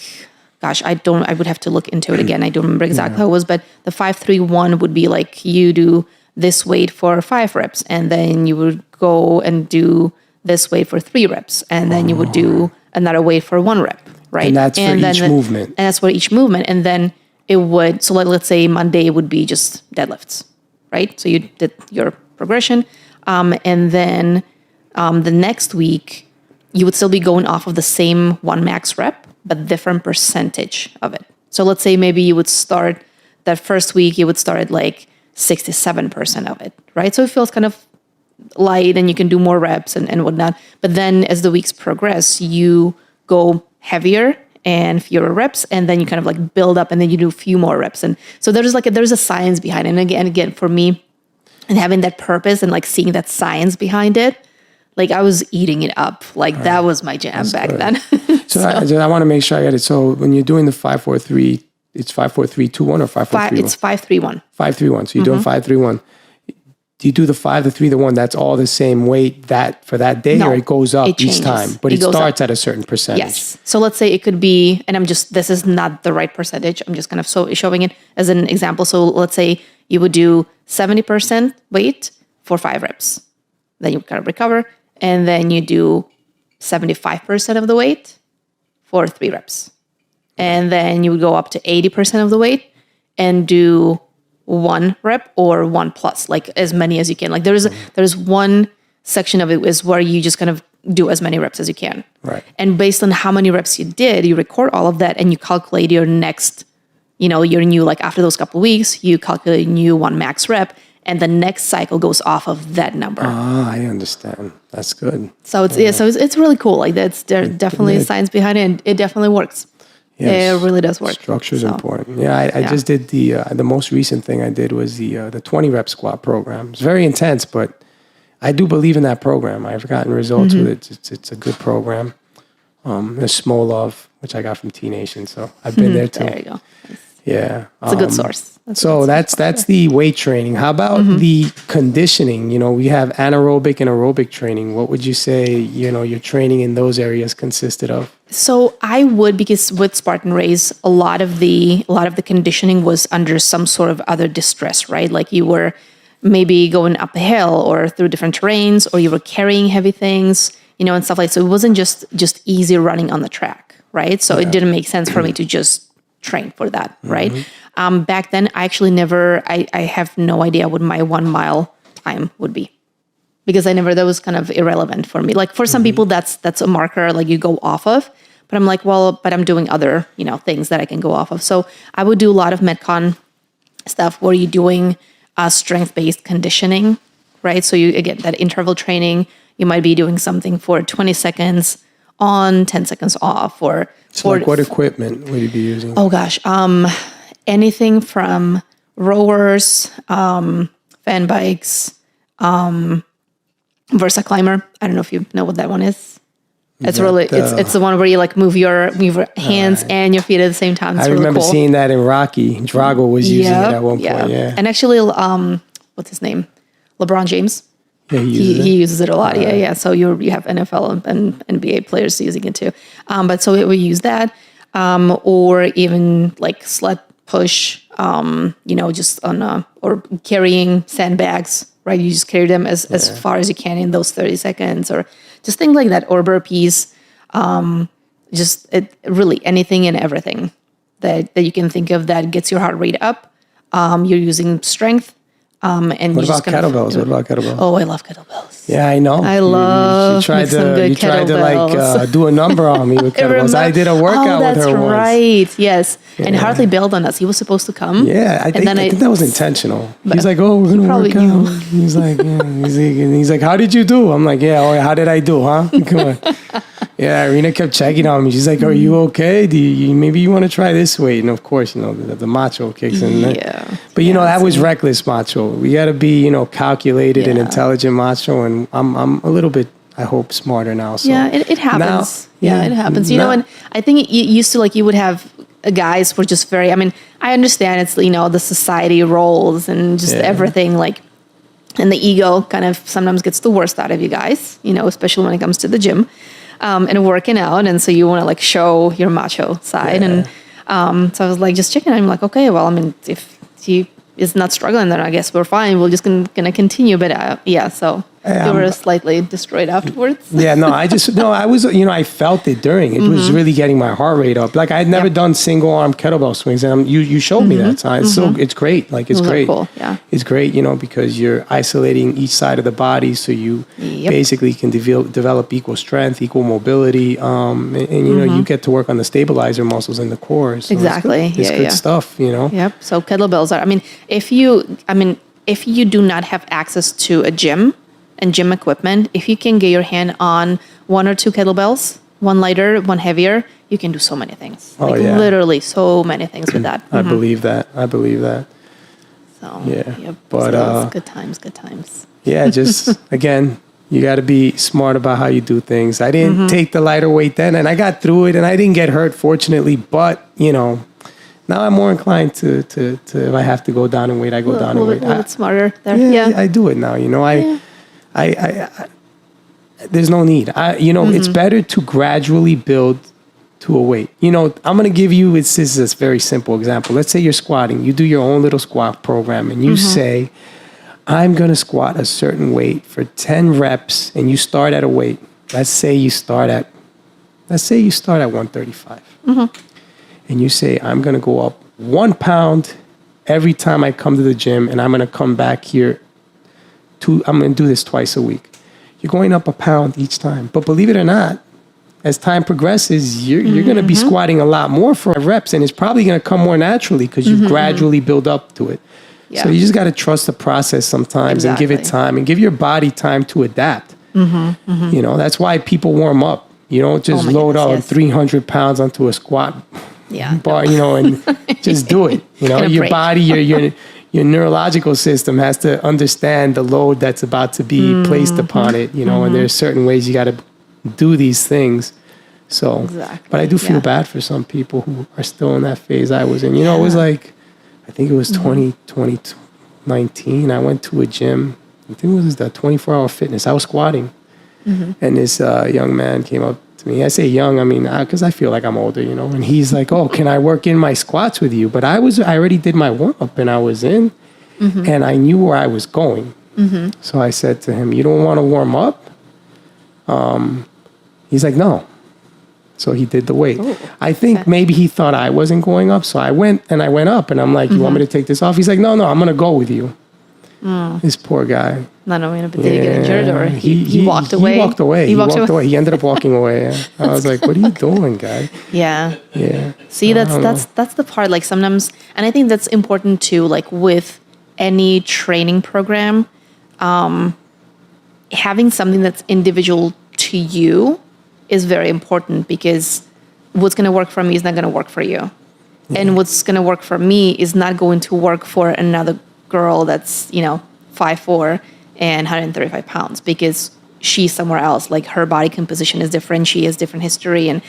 gosh, I would have to look into it again. I don't remember exactly how it was, but the 5-3-1 would be like you do this weight for 5 reps, and then you would go and do this weight for 3 reps, and then you would do another weight for 1 rep, right? And that's for each movement. And that's for each movement. And then it would, so let's say Monday would be just deadlifts, right? So you did your progression. And then the next week, you would still be going off of the same 1 max rep, but different percentage of it. So let's say maybe you would start that first week, you would start at like 67% of it, right? So it feels kind of light and you can do more reps and whatnot. But then as the weeks progress, you go heavier and fewer reps, and then you kind of like build up, and then you do a few more reps. And so there's a science behind it. And again, for me, and having that purpose and like seeing that science behind it, like I was eating it up. Like that was my jam back then. So I want to make sure I get it. So when you're doing the 5-4-3, it's 5-4-3-2-1 or 5-4-3-1? It's 5-3-1. 5-3-1. So you're doing 5-3-1. Do you do the 5, the 3, the 1? That's all the same weight that for that day, or it goes up each time? But it starts at a certain percentage. Yes. So let's say it could be, and this is not the right percentage. I'm just kind of showing it as an example. So let's say you would do 70% weight for 5 reps. Then you kind of recover, and then you do 75% of the weight for 3 reps. And then you would go up to 80% of the weight and do 1 rep or 1 plus, like as many as you can. Like there's one section of it is where you just kind of do as many reps as you can. Right. And based on how many reps you did, you record all of that and you calculate your next, your new, like after those couple of weeks, you calculate a new 1 max rep, and the next cycle goes off of that number. Ah, I understand. That's good. So it's really cool. Like there's definitely science behind it, and it definitely works. Yes. It really does work. Structure is important. Yeah, I just did the most recent thing I did was the 20 rep squat program. It's very intense, but I do believe in that program. I've gotten results with it. It's a good program. There's Smolov, which I got from T Nation, so I've been there too. There you go. Yeah, it's a good source. That's the weight training. How about the conditioning? We have anaerobic and aerobic training. What would you say, your training in those areas consisted of? So I would, because with Spartan Race, a lot of the conditioning was under some sort of other distress, right? Like you were maybe going up a hill or through different terrains, or you were carrying heavy things, and stuff like that. So it wasn't just easy running on the track, right? So it didn't make sense for me to just train for that, right? Back then, I actually I have no idea what my 1 mile time would be, because that was kind of irrelevant for me. Like for some people, that's a marker like you go off of, but I'm like, well, but I'm doing other, things that I can go off of. So I would do a lot of Metcon stuff where you're doing strength-based conditioning, right? So you, again, that interval training, you might be doing something for 20 seconds on, 10 seconds off, or what equipment would you be using? Oh gosh, anything from rowers, fan bikes, Versa Climber. I don't know if you know what that one is. It's it's the one where you like move your hands and your feet at the same time. It's really remember cool. seeing that in Rocky. Drago was using it at one point. Yeah. And actually, what's his name? LeBron James. Yeah, he uses it a lot. Yeah. So you have NFL and NBA players using it too. But so we use that, or even like sled push. Just on or carrying sandbags. Right, you just carry them as far as you can in those 30 seconds, or just things like that, or burpees. Really anything and everything that you can think of that gets your heart rate up. You're using strength. And what about kettlebells? Oh, I love kettlebells. Yeah, I know. I love some good kettlebells. You tried to do a number on me with kettlebells. I did a workout with her once. That's right. Yes. Yeah. And Hartley bailed on us. He was supposed to come. Yeah, I think that was intentional. He's like, "Oh, we're gonna work out." He's like, "Yeah." He's like, "How did you do?" I'm like, "Yeah. Oh, how did I do? Huh? Come on." Yeah, Irena kept checking on me. She's like, "Are you okay? Do you maybe you want to try this weight?" And of course, the Macho kicks in. Yeah. But that was reckless Macho. We got to be calculated and intelligent Macho, and I'm a little bit, I hope, smarter now. So yeah, it happens. Now, it happens. And I think it used to you would have guys were just very. I mean, I understand it's the society roles and just everything and the ego kind of sometimes gets the worst out of you guys. Especially when it comes to the gym. And working out, and so you want to show your macho side, and so I was just checking. I'm like, okay, well, I mean, if he is not struggling, then I guess we're fine. We're just gonna continue. But so you were slightly destroyed afterwards. Yeah, no, I was, I felt it during. It was really getting my heart rate up. I had never done single arm kettlebell swings, and you showed me that time. So it's great. It's great. Cool. Yeah, it's great. Because you're isolating each side of the body, so you basically can develop equal strength, equal mobility, and you get to work on the stabilizer muscles in the core. So exactly. It's good stuff. Yep. So kettlebells are. I mean, if you do not have access to a gym and gym equipment, if you can get your hand on 1 or 2 kettlebells, one lighter, one heavier, you can do so many things. Literally so many things with that. I believe that. So, yeah. But so good times. Yeah, just again, you got to be smart about how you do things. I didn't take the lighter weight then, and I got through it, and I didn't get hurt, fortunately. But now I'm more inclined to if I have to go down in weight, I go down in weight. A little bit smarter there. Yeah, I do it now. I there's no need. It's better to gradually build to a weight. I'm going to give you, this is a very simple example. Let's say you're squatting. You do your own little squat program, and you say, I'm going to squat a certain weight for 10 reps, and you start at a weight. Let's say you start at 135. And you say, I'm going to go up 1 pound every time I come to the gym, and I'm going to come back here. I'm going to do this twice a week. You're going up 1 pound each time. But believe it or not, as time progresses, you're going to be squatting a lot more for reps, and it's probably going to come more naturally because you gradually build up to it. Yeah. So you just got to trust the process sometimes and give it time and give your body time to adapt. That's why people warm up. You don't just load all 300 pounds onto a squat bar, and just do it. Your body, your neurological system has to understand the load that's about to be placed upon it, and there's certain ways you got to do these things. So, but I do feel bad for some people who are still in that phase I was in. It was I think it was 2019. I went to a gym. I think it was that 24-hour fitness. I was squatting, and this young man came up to me. I say young, I mean, because I feel like I'm older, and he's like, oh, can I work in my squats with you? But I already did my warm-up, and I was in, and I knew where I was going. So I said to him, you don't want to warm up? He's like, no. So he did the weight. Ooh, I think maybe he thought I wasn't going up, so I went up, and I'm like, you want me to take this off? He's like, no, I'm going to go with you. This poor guy. Not knowing, but did he get injured, or he walked away? He walked away. He walked away. He ended up walking away. I was like, what are you doing, guy? Yeah. See, that's the part. Sometimes, and I think that's important too. With any training program, having something that's individual to you is very important, because what's going to work for me is not going to work for you, and what's going to work for me is not going to work for another girl that's 5'4" and 135 pounds, because she's somewhere else. Her body composition is different. She has different history. And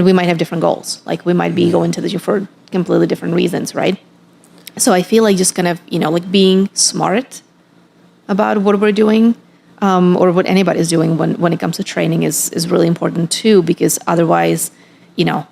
we might have different goals. We might be going to the gym for completely different reasons, right? So I feel just kind of, being smart about what we're doing, or what anybody's doing when it comes to training is really important too, because otherwise, the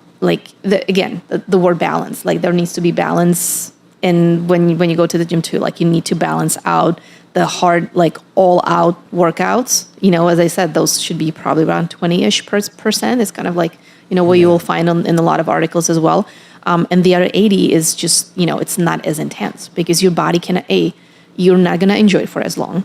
word balance, there needs to be balance. And when you go to the gym too, you need to balance out the hard, all out workouts. As I said, those should be probably around 20-ish%. It's kind of what you will find in a lot of articles as well. And the other 80 is just, it's not as intense, because your body you're not going to enjoy it for as long,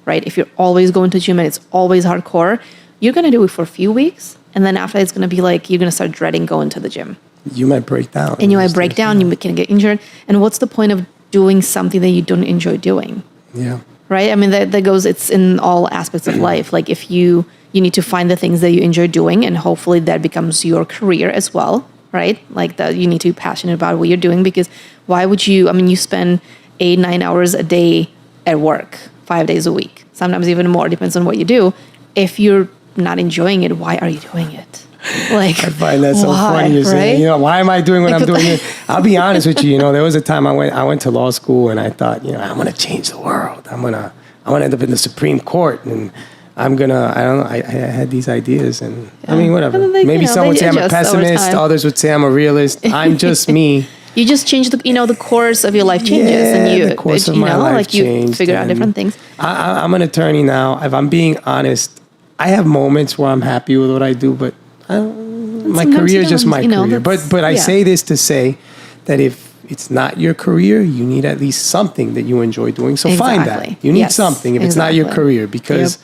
right? If you're always going to the gym and it's always hardcore, you're going to do it for a few weeks. And then after it's going to be you're going to start dreading going to the gym. You might break down. And you might break down, you can get injured. And what's the point of doing something that you don't enjoy doing? Yeah. Right? I mean, that goes, it's in all aspects of life. If you you need to find the things that you enjoy doing, and hopefully that becomes your career as well, right? Like that you need to be passionate about what you're doing, because why would you, I mean, you spend 8-9 hours a day at work, 5 days a week, sometimes even more, depends on what you do. If you're not enjoying it, why are you doing it? Like, I find that so funny. You're saying, why am I doing what I'm doing? I'll be honest with you. There was a time I went to law school and I thought, I'm going to change the world. I'm going to end up in the Supreme Court, and I don't know. I had these ideas, and I mean, whatever. Maybe some would say I'm a pessimist. Others would say I'm a realist. I'm just me. You just change the course of your life changes, and the course of my life changed. You figure out different things. I'm an attorney now. If I'm being honest, I have moments where I'm happy with what I do, but my career is just my career. But I say this to say that if it's not your career, you need at least something that you enjoy doing. So find that. You need something if it's not your career, because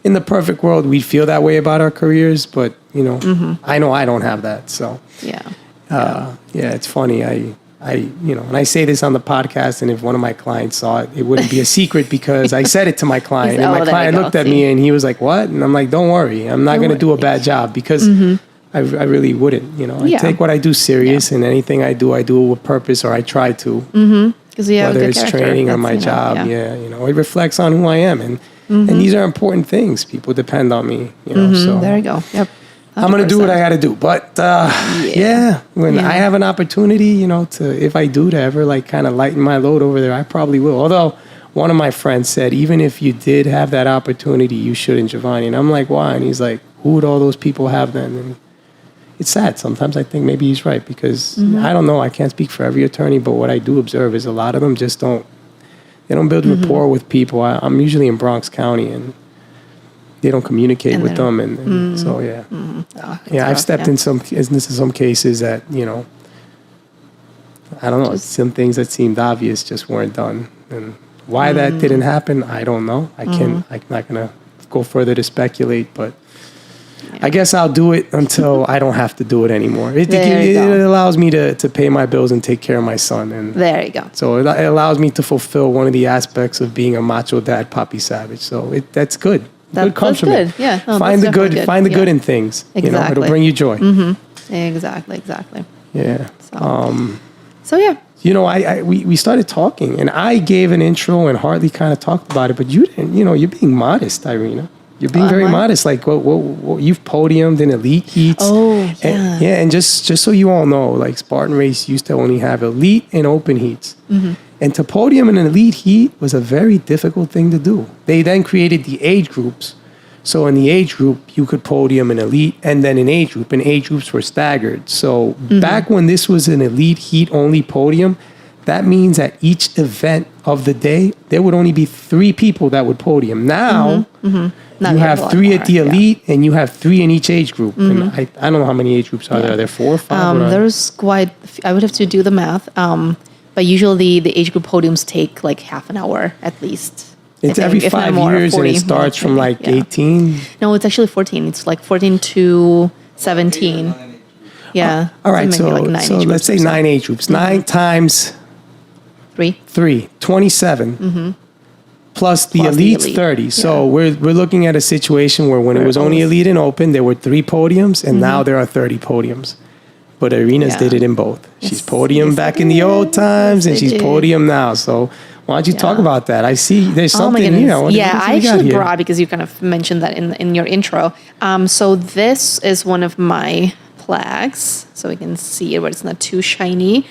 in the perfect world, we feel that way about our careers, but I know I don't have that. So it's funny. And I say this on the podcast, and if one of my clients saw it, it wouldn't be a secret, because I said it to my client, and my client looked at me and he was like, "What?" And I'm like, "Don't worry, I'm not going to do a bad job," because I really wouldn't. I take what I do serious, and anything I do with purpose, or I try to. Whether it's training or my job, it reflects on who I am, and these are important things. People depend on me. So there you go. Yep. 100%. I'm going to do what I got to do. But when I have an opportunity, if I do to ever like kind of lighten my load over there, I probably will. Although one of my friends said, even if you did have that opportunity, you shouldn't, Giovanni. And I'm like, why? And he's like, who would all those people have then? And it's sad. Sometimes I think maybe he's right, because I don't know. I can't speak for every attorney, but what I do observe is a lot of them just don't build rapport with people. I'm usually in Bronx County, and they don't communicate with them, and so I've stepped into some cases that I don't know, some things that seemed obvious just weren't done, and why that didn't happen, I don't know. I'm not gonna go further to speculate, but I guess I'll do it until I don't have to do it anymore. It allows me to pay my bills and take care of my son, and there you go. So it allows me to fulfill one of the aspects of being a macho dad, Papi Savage. So that's good. Good comes from it. Yeah. No, find the good. Find the good in things. Exactly. It'll bring you joy. Exactly. Yeah. So we started talking, and I gave an intro and hardly kind of talked about it, but you didn't. You're being modest, Irena. You're being very modest. Like, what you've podiumed in elite heats. Oh, yeah. And just so you all know, like, Spartan Race used to only have elite and open heats. And to podium in an elite heat was a very difficult thing to do. They then created the age groups. So in the age group, you could podium in elite and then in age group. And age groups were staggered. So back when this was an elite heat only podium, that means at each event of the day, there would only be 3 people that would podium. Now, you have 3 at the elite, and you have 3 in each age group. And I don't know how many age groups are there. Are there 4 or 5? There's quite. I would have to do the math. But usually the age group podiums take like half an hour at least. It's every 5 years, 40, and it starts from like 18. No, it's actually 14. It's like 14 to 17. Yeah. All right. So let's say 9 age groups. 9 times 3. 27. Plus the elite's 30. So we're looking at a situation where when it was only elite and open, there were 3 podiums, and now there are 30 podiums. But Irena's did it in both. She's podium back in the old times, and she's podium now. So why don't you talk about that? I see there's something here. I actually brought, because you kind of mentioned that in your intro. So this is one of my plaques. So we can see it, but it's not too shiny.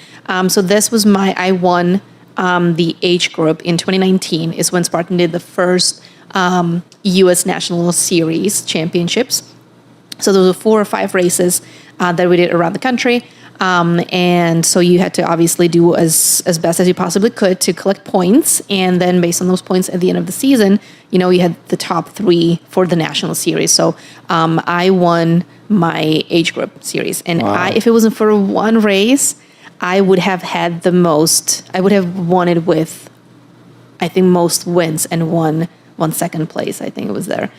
So this was I won the age group in 2019 is when Spartan did the first U.S. National Series championships. So there were 4 or 5 races that we did around the country. And so you had to obviously do as best as you possibly could to collect points. And then based on those points at the end of the season, you had the top 3 for the national series. So I won my age group series. And if it wasn't for one race, I would have had I would have won it with, I think, most wins and won second place. I think it was there.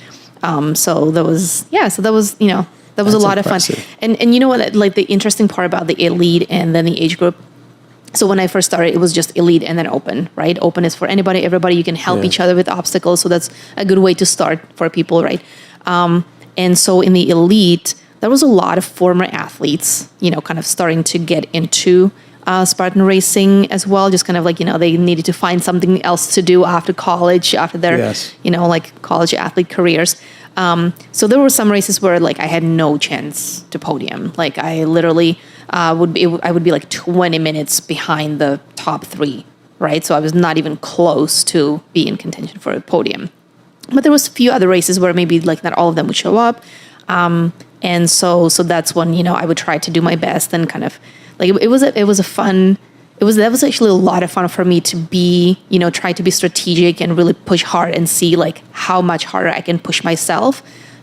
So that was, that was a lot impressive. Of fun. And you know what, like the interesting part about the elite and then the age group. So when I first started, it was just elite and then open, right? Open is for anybody, everybody. You can help each other with obstacles. So that's a good way to start for people, right? And so in the elite, there was a lot of former athletes, kind of starting to get into Spartan racing as well. Just kind of like, they needed to find something else to do after college, after their, like college athlete careers. So there were some races where like I had no chance to podium. Like I literally I would be like 20 minutes behind the top 3, right? So I was not even close to be in contention for a podium. But there was a few other races where maybe like not all of them would show up. And so that's when, I would try to do my best and kind of like that was actually a lot of fun for me to be, try to be strategic and really push hard and see like how much harder I can push myself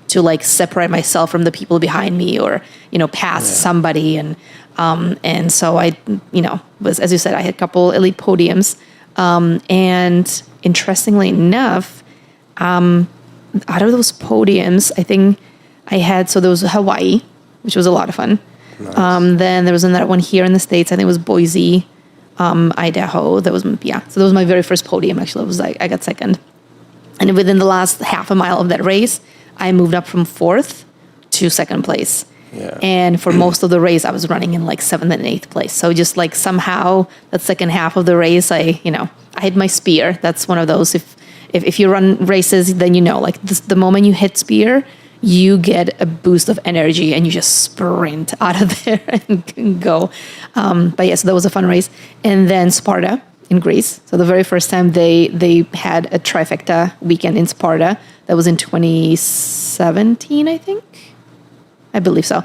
to like separate myself from the people behind me or, pass somebody. And so I, was, as you said, I had a couple elite podiums. And interestingly enough, out of those podiums, I think I had, so there was Hawaii, which was a lot of fun. Nice. Then there was another one here in the States. I think it was Boise, Idaho. So that was my very first podium. Actually, I got second. And within the last half a mile of that race, I moved up from 4th to 2nd place. Yeah. And for most of the race, I was running in like 7th and 8th place. So just like somehow that second half of the race, I hit my spear. That's one of those. If you run races, then like the moment you hit spear, you get a boost of energy and you just sprint out of there and go. But yes, that was a fun race. And then Sparta in Greece. So the very first time they had a trifecta weekend in Sparta. That was in 2017, I think. I believe so.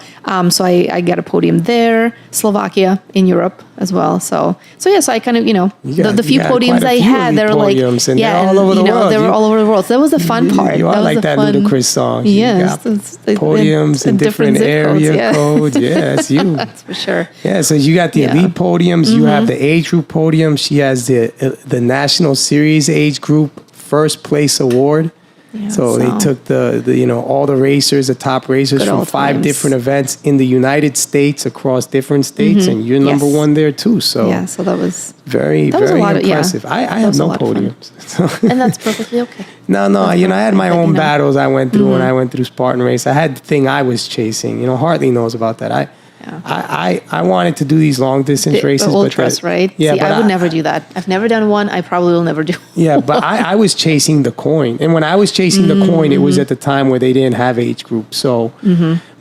So I got a podium there, Slovakia in Europe as well. So I kind of, the few podiums I had, they were like, all over the world. They were all over the world. So that was the fun part. You are like that Ludacris song. Yes. Podiums in different area codes. Yeah, it's you. That's for sure. Yeah, so you got the elite podiums. You have the age group podium. She has the national series age group first place award. Yeah, so they took the all the racers, the top racers from 5 different events in the United States across different states, and you're number 1 there too. So so that was very impressive. I have no podiums, and that's perfectly okay. No, I had my own battles I went through when I went through Spartan race. I had the thing I was chasing. Hartley knows about that. I wanted to do these long distance races. Ultras, right? Yeah, I would never do that. I've never done one. I probably will never do one. Yeah, but I was chasing the coin. And when I was chasing the coin, it was at the time where they didn't have age group. So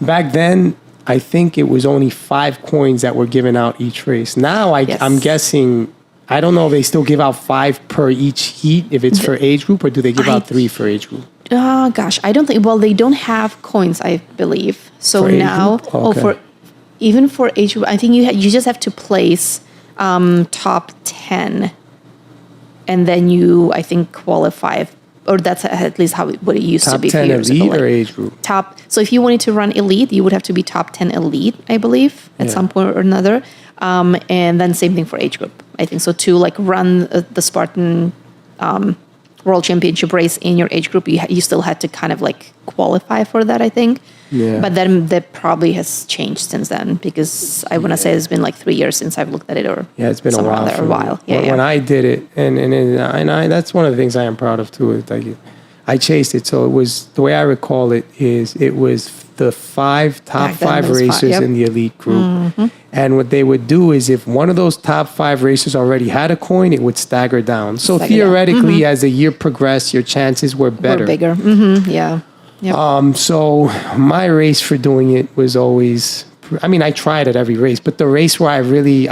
back then, I think it was only 5 coins that were given out each race. Now I'm guessing, I don't know if they still give out 5 per each heat, if it's for age group, or do they give out 3 for age group? Oh, gosh. I don't think, they don't have coins, I believe. So now, even for age group, I think you just have to place top 10, and then you, I think, qualify, or that's at least what it used to be. Top 10 elite or age group? So if you wanted to run elite, you would have to be top 10 elite, I believe, at some point or another. And then same thing for age group, I think. So to like run the Spartan World Championship race in your age group, you still had to kind of like qualify for that, I think. Yeah. But then that probably has changed since then, because I want to say it's been like 3 years since I've looked at it, or it's been a while. When I did it, and I that's one of the things I am proud of too. Is like I chased it, so it was the way I recall it was the top five racers in the elite group, and what they would do is if one of those top 5 racers already had a coin, it would stagger down. So theoretically, as the year progressed, your chances were better, bigger. Yeah. Yep. So my race for doing it was always, I tried at every race, but the race where I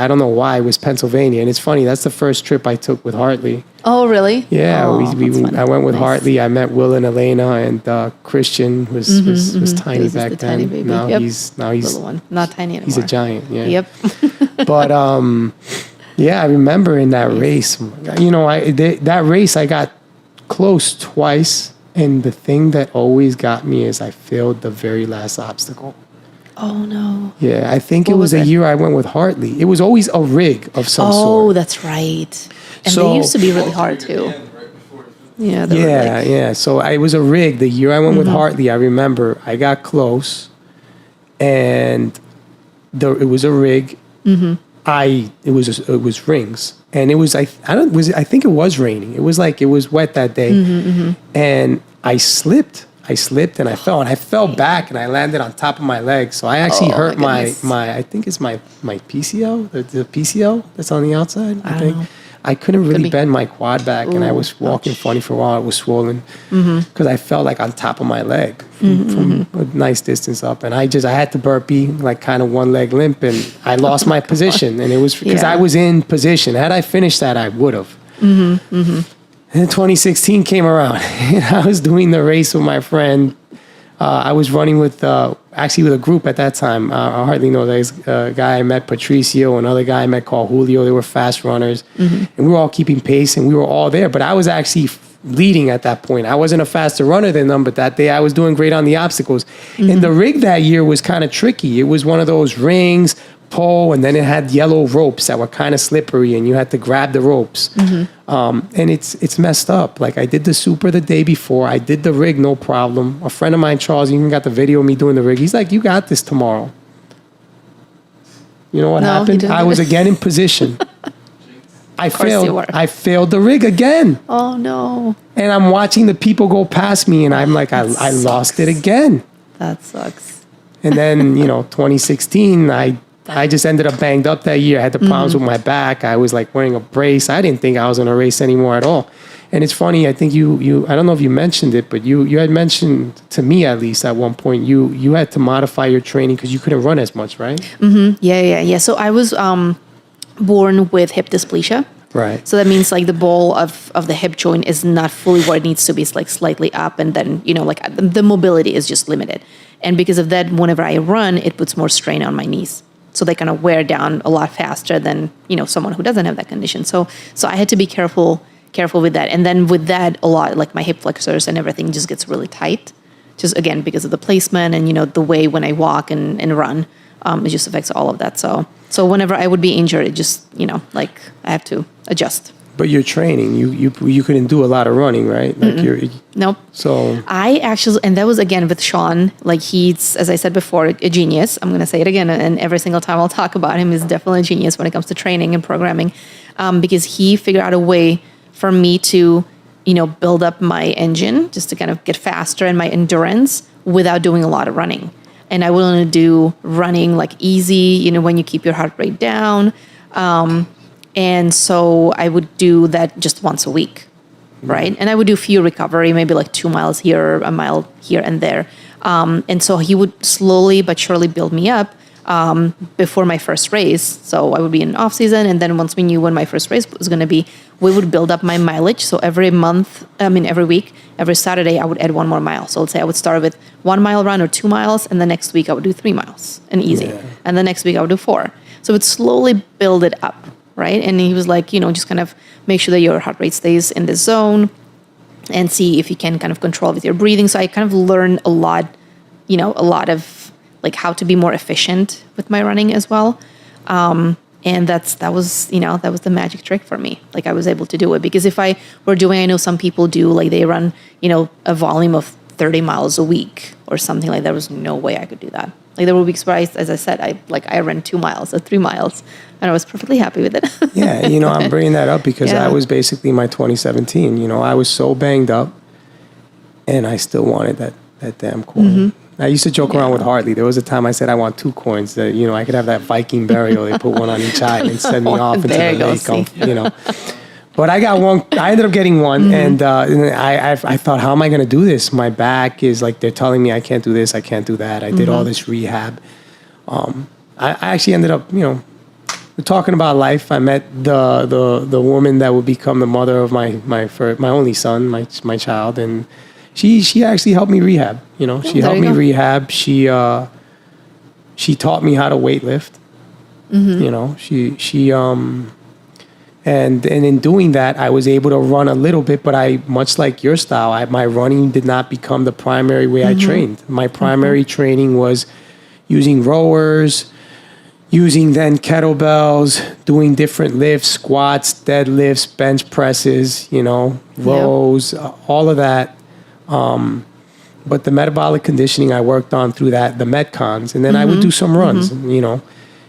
don't know why, was Pennsylvania. And it's funny, that's the first trip I took with Hartley. Oh, really? Yeah, I went with Hartley. I met Will and Elena, and Christian was tiny back then. Tiny baby. Now he's little one. Not tiny anymore. He's a giant. Yeah. Yep. But I remember in that race, that race I got close twice. And the thing that always got me is I failed the very last obstacle. Oh, no. Yeah, I think it was a year I went with Hartley. It was always a rig of some sort. Oh, that's right. And they used to be really hard, too. Yeah. So it was a rig. The year I went with Hartley, I remember I got close, and it was a rig. It was rings, and it was I think it was raining. It was wet that day, and I slipped. I slipped and I fell back and I landed on top of my leg. So I actually hurt my I think it's my PCL, the PCL that's on the outside. I think I couldn't really bend my quad back, and I was walking funny for a while. It was swollen because I fell like on top of my leg from a nice distance up, and I had to burpee like kind of one leg limp, and I lost my position, and it was because I was in position. Had I finished that, I would have. And then 2016 came around, and I was doing the race with my friend. I was running with a group at that time. I hardly know this guy I met, Patricio, another guy I met called Julio. They were fast runners, and we were all keeping pace, and we were all there. But I was actually leading at that point. I wasn't a faster runner than them, but that day I was doing great on the obstacles. And the rig that year was kind of tricky. It was one of those rings, pole, and then it had yellow ropes that were kind of slippery, and you had to grab the ropes. And it's messed up. Like I did the super the day before. I did the rig, no problem. A friend of mine, Charles, even got the video of me doing the rig. He's like, "You got this tomorrow." You know what happened? I was again in position. I failed. I failed the rig again. Oh no! And I'm watching the people go past me, and I'm like, I lost it again. That sucks. And then 2016, I just ended up banged up that year. I had the problems with my back. I was like wearing a brace. I didn't think I was going to race anymore at all. And it's funny. I think you I don't know if you mentioned it, but you had mentioned to me at least at one point you had to modify your training because you couldn't run as much, right? Yeah. So I was born with hip dysplasia. Right. So that means like the ball of the hip joint is not fully where it needs to be. It's like slightly up, and then like the mobility is just limited. And because of that, whenever I run, it puts more strain on my knees. So they kind of wear down a lot faster than, someone who doesn't have that condition. So I had to be careful with that. And then with that, a lot, like my hip flexors and everything just gets really tight. Just again, because of the placement and, the way when I walk and run, it just affects all of that. So whenever I would be injured, it just, like I have to adjust. But you're training. You couldn't do a lot of running, right? Like Nope. So I actually, and that was again with Sean. Like he's, as I said before, a genius. I'm going to say it again, and every single time I'll talk about him, is definitely a genius when it comes to training and programming, because he figured out a way for me to, build up my engine just to kind of get faster and my endurance without doing a lot of running. And I would only do running like easy, when you keep your heart rate down. And so I would do that just once a week, right? And I would do few recovery, maybe like 2 miles here, a mile here and there. And so he would slowly but surely build me up before my first race. So I would be in off season. And then once we knew when my first race was going to be, we would build up my mileage. So every week, every Saturday, I would add 1 more mile. So let's say I would start with 1 mile run or 2 miles. And the next week I would do 3 miles and easy. Yeah. And the next week I would do 4. So it would slowly build it up. Right. And he was like, just kind of make sure that your heart rate stays in this zone and see if you can kind of control with your breathing. So I kind of learned a lot of like how to be more efficient with my running as well. And that was the magic trick for me. Like I was able to do it because if I were doing, I know some people do, like they run, a volume of 30 miles a week or something like that. There was no way I could do that. Like there were weeks where as I said, I ran 2 miles or 3 miles and I was perfectly happy with it. Yeah. I'm bringing that up because I was basically my 2017, I was so banged up and I still wanted that damn coin. I used to joke around with Hartley. There was a time I said, I want 2 coins that, I could have that Viking burial. They put one on each eye and send me off into the lake, But I got one. I ended up getting one, and I thought, how am I going to do this? My back is like they're telling me I can't do this, I can't do that. I did all this rehab. I actually ended up, we're talking about life. I met the woman that would become the mother of my only son, my child, and she actually helped me rehab. She helped me rehab. She taught me how to weight lift. And in doing that, I was able to run a little bit, but much like your style, my running did not become the primary way I trained. My primary training was using rowers, using then kettlebells, doing different lifts, squats, deadlifts, bench presses, rows, all of that. But the metabolic conditioning I worked on through that, the Metcons, and then I would do some runs,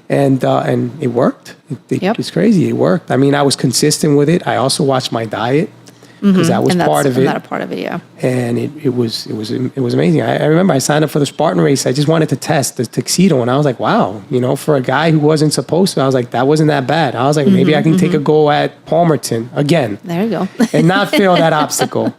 And it worked. It's crazy. It worked. I mean, I was consistent with it. I also watched my diet. because that was part of it. Not a part of it, yeah. And it was amazing. I remember I signed up for the Spartan race. I just wanted to test the tuxedo, and I was like, wow, for a guy who wasn't supposed to, I was like, that wasn't that bad. I was like, maybe I can take a go at Palmerton again. There you go. And not fail that obstacle.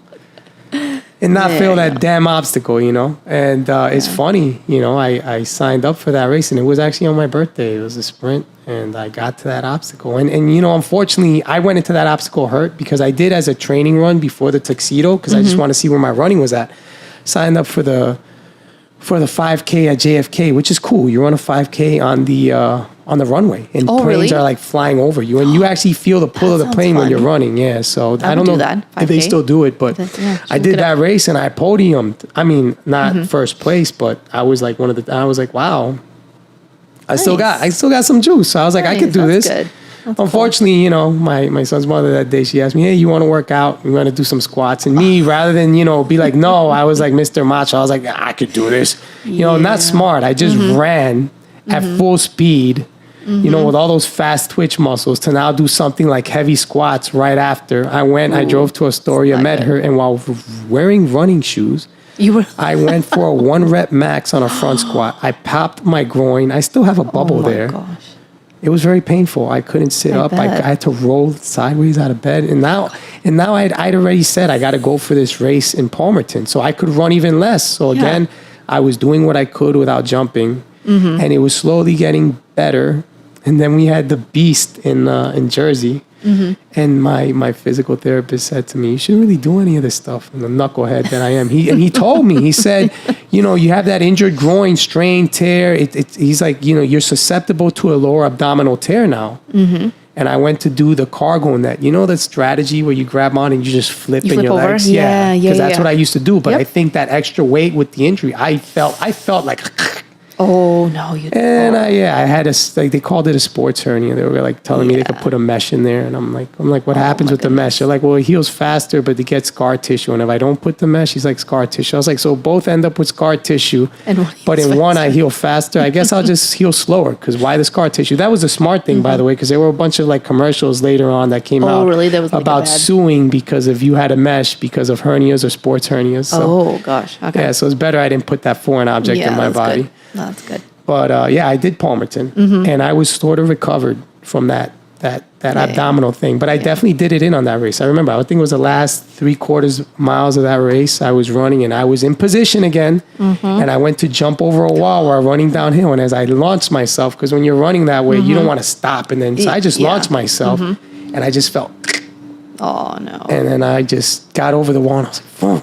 And not fail that damn obstacle, And it's funny, I signed up for that race, and it was actually on my birthday. It was a sprint, and I got to that obstacle. And unfortunately, I went into that obstacle hurt because I did as a training run before the tuxedo because I just want to see where my running was at. Signed up for the 5K at JFK, which is cool. You run a 5K on the runway, and planes are like flying over you, and you actually feel the pull of the plane when you're running. Yeah, so I don't know if they still do it, but I did that race and I podiumed. I mean, not first place, but I was like I was like, wow, I still got some juice. So I was like, I could do this. Good. Unfortunately, my son's mother that day, she asked me, hey, you want to work out? You want to do some squats? And me, rather than, be like, no, I was like Mr. Macho. I was like, I could do this. Not smart. I just ran at full speed, with all those fast twitch muscles to now do something like heavy squats right after. I drove to Astoria, met her, and while wearing running shoes, I went for a 1 rep max on a front squat. I popped my groin. I still have a bubble there. Gosh. It was very painful. I couldn't sit up. I had to roll sideways out of bed. And now I'd already said I got to go for this race in Palmerton, so I could run even less. So again, I was doing what I could without jumping, and it was slowly getting better. And then we had the Beast in Jersey, and my physical therapist said to me, "You shouldn't really do any of this stuff." And the knucklehead that I am, he told me, he said, you have that injured groin, strain, tear. He's like, you're susceptible to a lower abdominal tear now. And I went to do the cargo net. The strategy where you grab on and you just flip in your legs? Over? Yeah. Because that's what I used to do. But I think that extra weight with the injury, I felt like... Oh, no. And I had they called it a sports hernia. They were like telling me they could put a mesh in there. And I'm like, what happens with the mesh? They're like, well, it heals faster, but it gets scar tissue. And if I don't put the mesh, he's like, scar tissue. I was like, so both end up with scar tissue. But in one, I heal faster. I guess I'll just heal slower, because why the scar tissue? That was a smart thing, by the way, because there were a bunch of like commercials later on that came out about suing because if you had a mesh because of hernias or sports hernias. So, gosh. Okay. Yeah, so it's better I didn't put that foreign object in my body. Good. No, that's good. But I did Palmerton, and I was sort of recovered from that abdominal thing. But I definitely did it in on that race. I remember, I think it was the last 3/4 miles of that race. I was running, and I was in position again, and I went to jump over a wall while running downhill. And as I launched myself, because when you're running that way, you don't want to stop. And then so I just launched myself, and I just felt, oh no. And then I just got over the wall, and I was like, boom.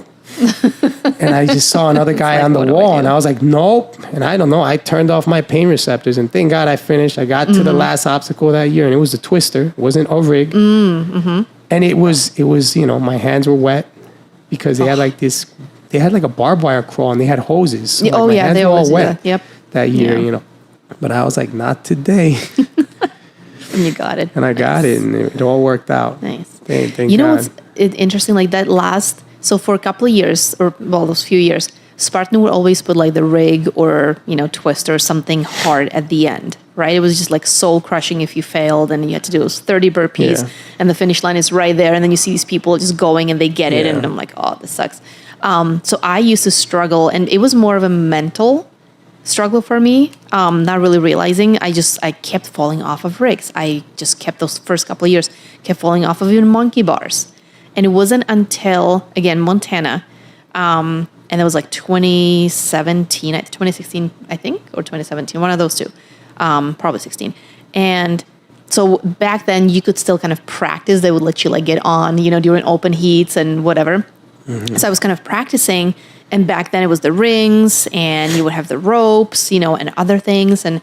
And I just saw another guy on the wall, and I was like, nope. And I don't know, I turned off my pain receptors, and thank God I finished. I got to the last obstacle that year, and it was the twister. It wasn't a rig. And it was, my hands were wet because they had like this, they had like a barbed wire crawl, and they had hoses. So my hands were all wet that year, But I was like, not today. And you got it. And I got it, and it all worked out. Nice. Thank God. What's interesting, like that last... So for a couple of years, those few years, Spartan would always put like the rig or, twist or something hard at the end, right? It was just like soul crushing if you failed, and you had to do those 30 burpees and the finish line is right there. And then you see these people just going and they get it. And I'm like, oh, this sucks. So I used to struggle, and it was more of a mental struggle for me, not really realizing. I kept falling off of rigs. I just kept those first couple of years, kept falling off of even monkey bars. And it wasn't until, again, Montana, and it was like 2016, I think, or 2017, one of those two, probably 16. And so back then you could still kind of practice. They would let you like get on, during open heats and whatever. So I was kind of practicing, and back then it was the rings, and you would have the ropes, and other things. And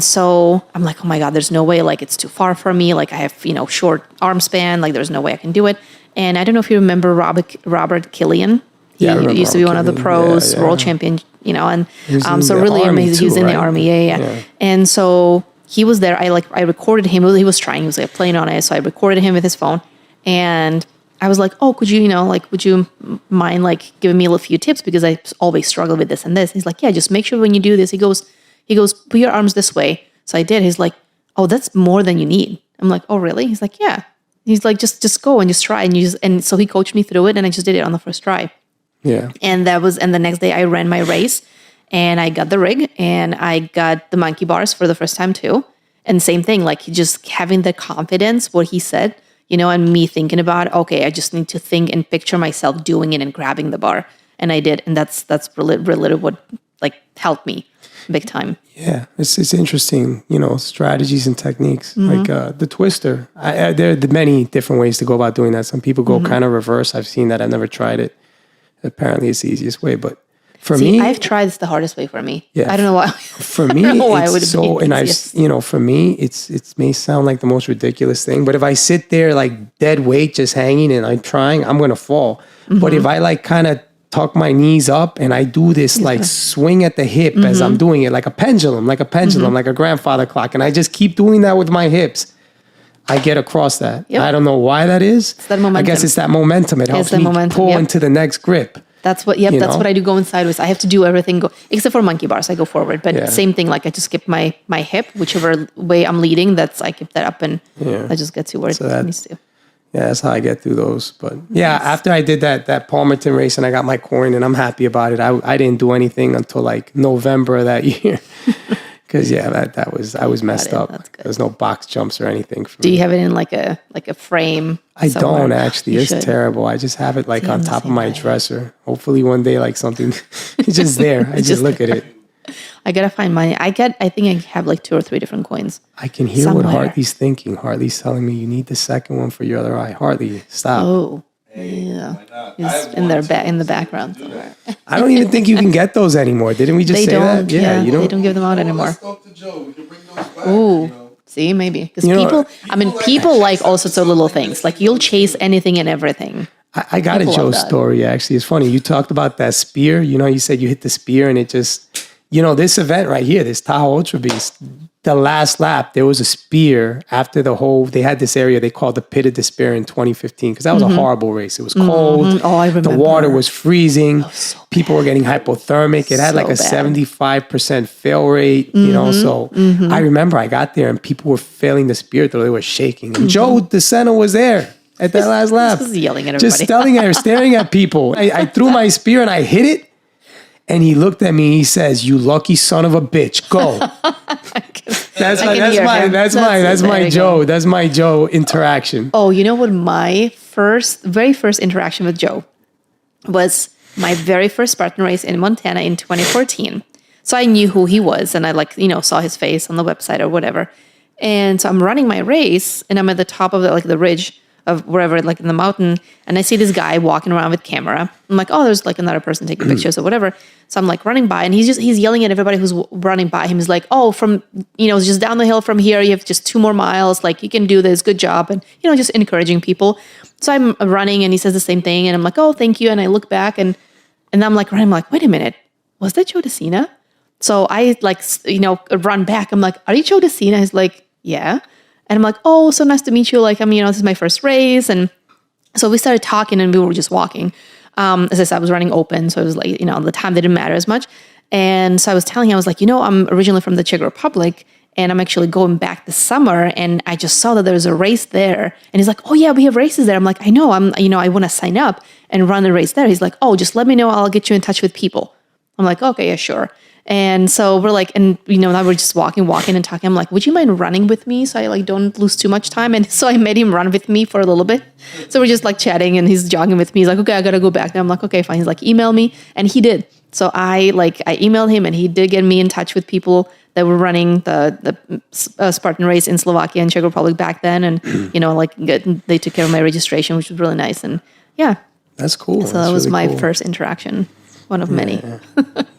so I'm like, oh my God, there's no way, like it's too far from me. Like I have, short arm span, like there's no way I can do it. And I don't know if you remember Robert Killian. He used to be one of the pros, world champion, and so really amazing. He was in the army, yeah. And so he was there. I recorded him. He was trying. He was like playing on it. So I recorded him with his phone, and I was like, oh, could you, would you mind like giving me a few tips, because I always struggle with this and this. He's like, yeah, just make sure when you do this. He goes, put your arms this way. So I did. He's like, oh, that's more than you need. I'm like, oh, really? He's like, yeah. He's like, just go and just try. And so he coached me through it, and I just did it on the first try. Yeah. And the next day I ran my race, and I got the rig, and I got the monkey bars for the first time too. And same thing, like just having the confidence, what he said, and me thinking about, okay, I just need to think and picture myself doing it and grabbing the bar. And I did. And that's really what like helped me big time. Yeah. It's interesting, strategies and techniques. Like the twister. There are many different ways to go about doing that. Some people go kind of reverse. I've seen that. I've never tried it. Apparently it's the easiest way, but for me, I've tried this the hardest way for me. Yeah, I don't know why. For me, it's so, and for me, it may sound like the most ridiculous thing, but if I sit there like dead weight, just hanging and I'm trying, I'm going to fall. But if I like kind of tuck my knees up and I do this like swing at the hip as I'm doing it, like a pendulum, like a grandfather clock. And I just keep doing that with my hips. I get across that. Yep. I don't know why that is. It's that momentum. I guess it's that momentum. It helps me pull into the next grip. That's what, that's what I do going sideways. I have to do everything, except for monkey bars, I go forward. But same thing, like I just skip my hip, whichever way I'm leading, I keep that up and I just get to where it needs to. Yeah, that's how I get through those. But after I did that Palmerton race and I got my coin and I'm happy about it, I didn't do anything until like November of that year. Because I was messed up. There's no box jumps or anything. Do you have it in like a frame? I don't actually. It's terrible. I just have it like on top of my dresser. Hopefully one day like something, it's just there. I just look at it. I gotta find mine. I think I have like 2 or 3 different coins. I can hear what Hartley's thinking. Hartley's telling me you need the second one for your other eye. Hartley, stop. Oh. Yeah, he's in the background somewhere. I don't even think you can get those anymore. Didn't we just say that? Yeah, you don't. They don't give them out anymore. Let's talk to Joe. We can bring those back. Ooh, see, maybe because people like all sorts of little things. Like you'll chase anything and everything. I got people a Joe story actually. It's funny. You talked about that spear. You said you hit the spear and it just, this event right here, this Tahoe Ultra Beast. The last lap, there was a spear after they had this area they called the Pit of Despair in 2015 because that was a horrible race. It was cold. Oh, I remember. The water was freezing. So people were getting hypothermic. It had like a 75% fail rate, So I remember I got there and people were failing the spear though they were shaking. And Joe DeSena was there at that last lap. Just yelling at everybody. Just staring at people. I threw my spear and I hit it. And he looked at me and he says, "You lucky son of a bitch, go." That's my Joe interaction. Oh, you know what? My very first interaction with Joe was my very first Spartan race in Montana in 2014. So I knew who he was and I saw his face on the website or whatever. And so I'm running my race and I'm at the top of the ridge of wherever, like in the mountain, and I see this guy walking around with camera. I'm like, oh, there's like another person taking pictures or whatever. So I'm like running by, and he's yelling at everybody who's running by him. He's like, oh, from just down the hill from here, you have just 2 more miles. Like you can do this, good job, and just encouraging people. So I'm running, and he says the same thing, and I'm like, oh, thank you. And I look back, and I'm like, wait a minute, was that Joe DeSena? So I run back. I'm like, are you Joe DeSena? He's like, yeah. And I'm like, oh, so nice to meet you. Like, this is my first race. And so we started talking and we were just walking. As I said, I was running open. So it was like, the time didn't matter as much. And so I was telling him, I was like, I'm originally from the Czech Republic and I'm actually going back this summer. And I just saw that there's a race there. And he's like, oh yeah, we have races there. I'm like, I know, I want to sign up and run a race there. He's like, oh, just let me know. I'll get you in touch with people. I'm like, okay, yeah, sure. And so we're like, and now we're just walking and talking. I'm like, would you mind running with me so I don't lose too much time? And so I made him run with me for a little bit. So we're just like chatting and he's jogging with me. He's like, okay, I got to go back. And I'm like, okay, fine. He's like, email me. And he did. So I emailed him and he did get me in touch with people that were running the Spartan race in Slovakia and Czech Republic back then. And, they took care of my registration, which was really nice. And yeah. That's cool. So that was my first interaction. One of many.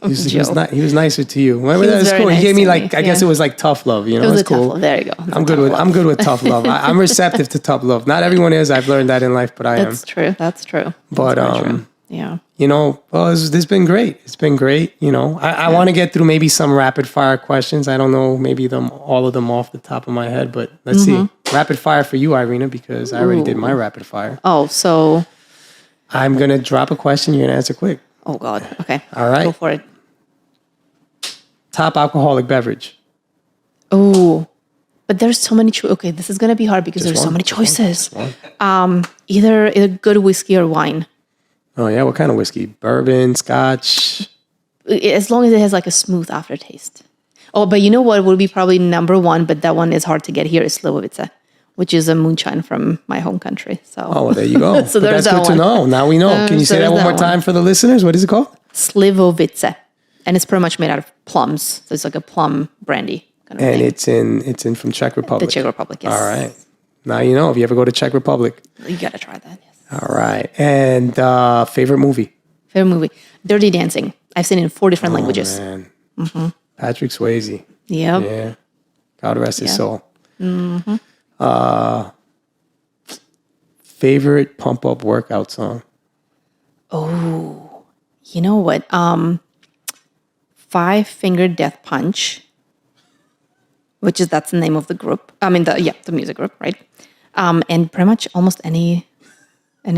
He was nicer to you. That's cool. He gave me I guess it was like tough love. It was cool. Tough love. There you go. I'm good with tough love. I'm receptive to tough love. Not everyone is. I've learned that in life, but I am. That's true. But true. Yeah. This has been great. It's been great. I want to get through maybe some rapid fire questions. I don't know, maybe all of them off the top of my head, but let's see. Rapid fire for you, Irena, because I already did my rapid fire. Oh, so I'm gonna drop a question. You're gonna answer quick. Oh, God. Okay. All right. Go for it. Top alcoholic beverage. Oh, But there's so many okay, this is gonna be hard because there's so many choices. Either good whiskey or wine. Oh yeah, what kind of whiskey? Bourbon, Scotch? As long as it has like a smooth aftertaste. Oh, but you know what would be probably number one, but that one is hard to get here, is Slivovice, which is a moonshine from my home country. So well, there you go. So that's good to know. Now we know. Can you say that one more time for the listeners? What is it called? Slivovice. And it's pretty much made out of plums. So it's like a plum brandy kind of and thing. it's in from Czech Republic. The Czech Republic, yes. All right. Now you know, if you ever go to Czech Republic. You got to try that, yes. All right. And favorite movie? Favorite movie? Dirty Dancing. I've seen it in 4 different languages. Man. Patrick Swayze. Yep. Yeah. God rest his soul. Favorite pump up workout song? Oh, you know what? 5 Finger Death Punch, which is, that's the name of the group. I mean, the music group, right? And pretty much almost any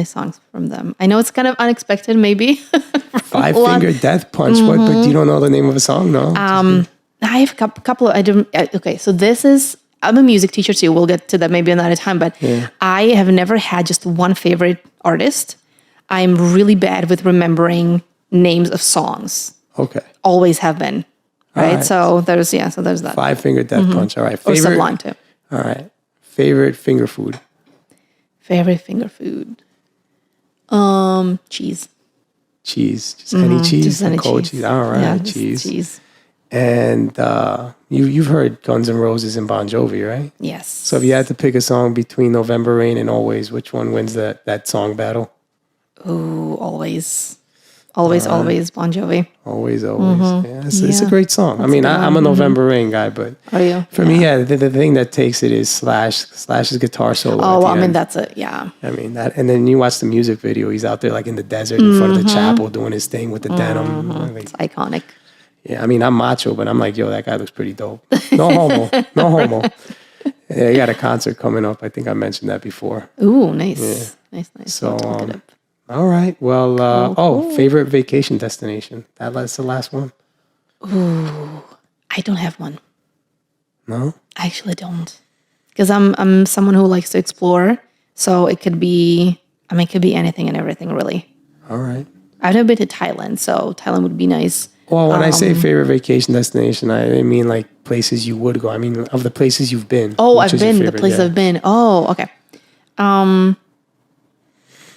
songs from them. I know it's kind of unexpected, maybe. 5 Finger Death Punch. What? But you don't know the name of a song, no? I have a couple of, okay, so this is, I'm a music teacher too. We'll get to that maybe another time, but I have never had just one favorite artist. I'm really bad with remembering names of songs. Okay. Always have been. Right? So there's that. 5 Finger Death Punch. All right. Or Sublime too. All right. Favorite finger food? Favorite finger food? Cheese. Cheese. Just any cheese? Just any cold cheese. cheese. All right. Yeah, cheese. And you've heard Guns N' Roses and Bon Jovi, right? Yes. So if you had to pick a song between November Rain and Always, which one wins that song battle? Ooh, Always. Always Bon Jovi. Always. Yeah, it's a great song. I mean, I'm a November Rain guy, but are you? For me, the thing that takes it is Slash's guitar solo. Oh, I mean, that's it. Yeah. I mean that, and then you watch the music video. He's out there like in the desert in front of the chapel doing his thing with the denim. It's iconic. Yeah, I mean, I'm macho, but I'm like, yo, that guy looks pretty dope. No homo. No homo. Yeah, he got a concert coming up. I think I mentioned that before. Ooh, nice. Yeah. Nice. So, all right. Well, cool. Favorite vacation destination? That's the last one. Ooh, I don't have one. No? I actually don't. Because I'm someone who likes to explore. So it could be anything and everything, really. All right. I've never been to Thailand, so Thailand would be nice. Well, when I say favorite vacation destination, I mean like places you would go. I mean, of the places you've been. Oh, I've been. The places I've been. Oh, okay.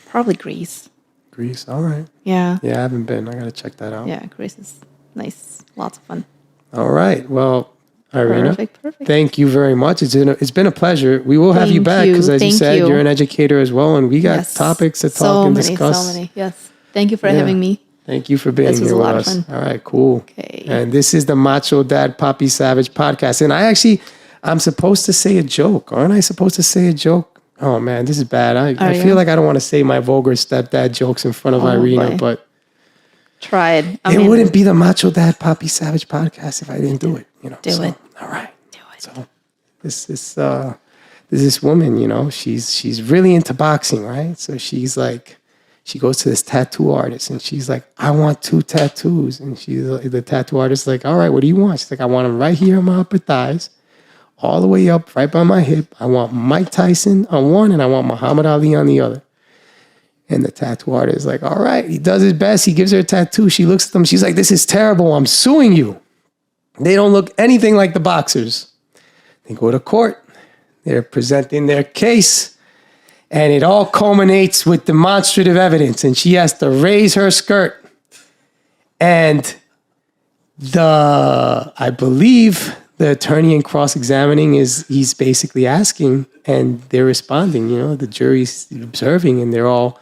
Probably Greece. Greece, all right. Yeah. Yeah, I haven't been. I got to check that out. Yeah, Greece is nice. Lots of fun. All right. Well, Irena, perfect. Thank you very much. It's been a pleasure. We will have you back because, as you said, you're an educator as well, and we got topics to talk and discuss. So many. Yes. Thank you for having me. Thank you for being here with us. All right, cool. Okay. And this is the Macho Dad Papi Savage podcast. And I'm supposed to say a joke. Aren't I supposed to say a joke? Oh, man, this is bad. I feel like I don't want to say my vulgar stepdad jokes in front of Irena, but... Try it. It wouldn't be the Macho Dad Papi Savage podcast if I didn't do it. Do it. All right. Do it. So this woman, she's really into boxing, right? So she's like... She goes to this tattoo artist and she's like, I want 2 tattoos. And the tattoo artist is like, all right, what do you want? She's like, I want them right here on my upper thighs, all the way up, right by my hip. I want Mike Tyson on one and I want Muhammad Ali on the other. And the tattoo artist is like, all right, he does his best. He gives her a tattoo. She looks at them. She's like, this is terrible. I'm suing you. They don't look anything like the boxers. They go to court. They're presenting their case. And it all culminates with demonstrative evidence. And she has to raise her skirt. And I believe the attorney in cross-examining he's basically asking and they're responding. The jury's observing and they're all,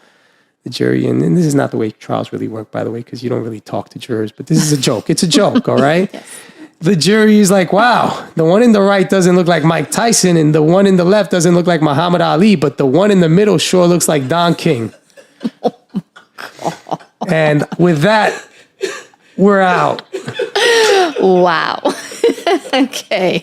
the jury, and this is not the way trials really work, by the way, because you don't really talk to jurors, but this is a joke. It's a joke, all right? Yes. The jury is like, wow, the one in the right doesn't look like Mike Tyson and the one in the left doesn't look like Muhammad Ali, but the one in the middle sure looks like Don King. And with that, we're out. Wow. Okay.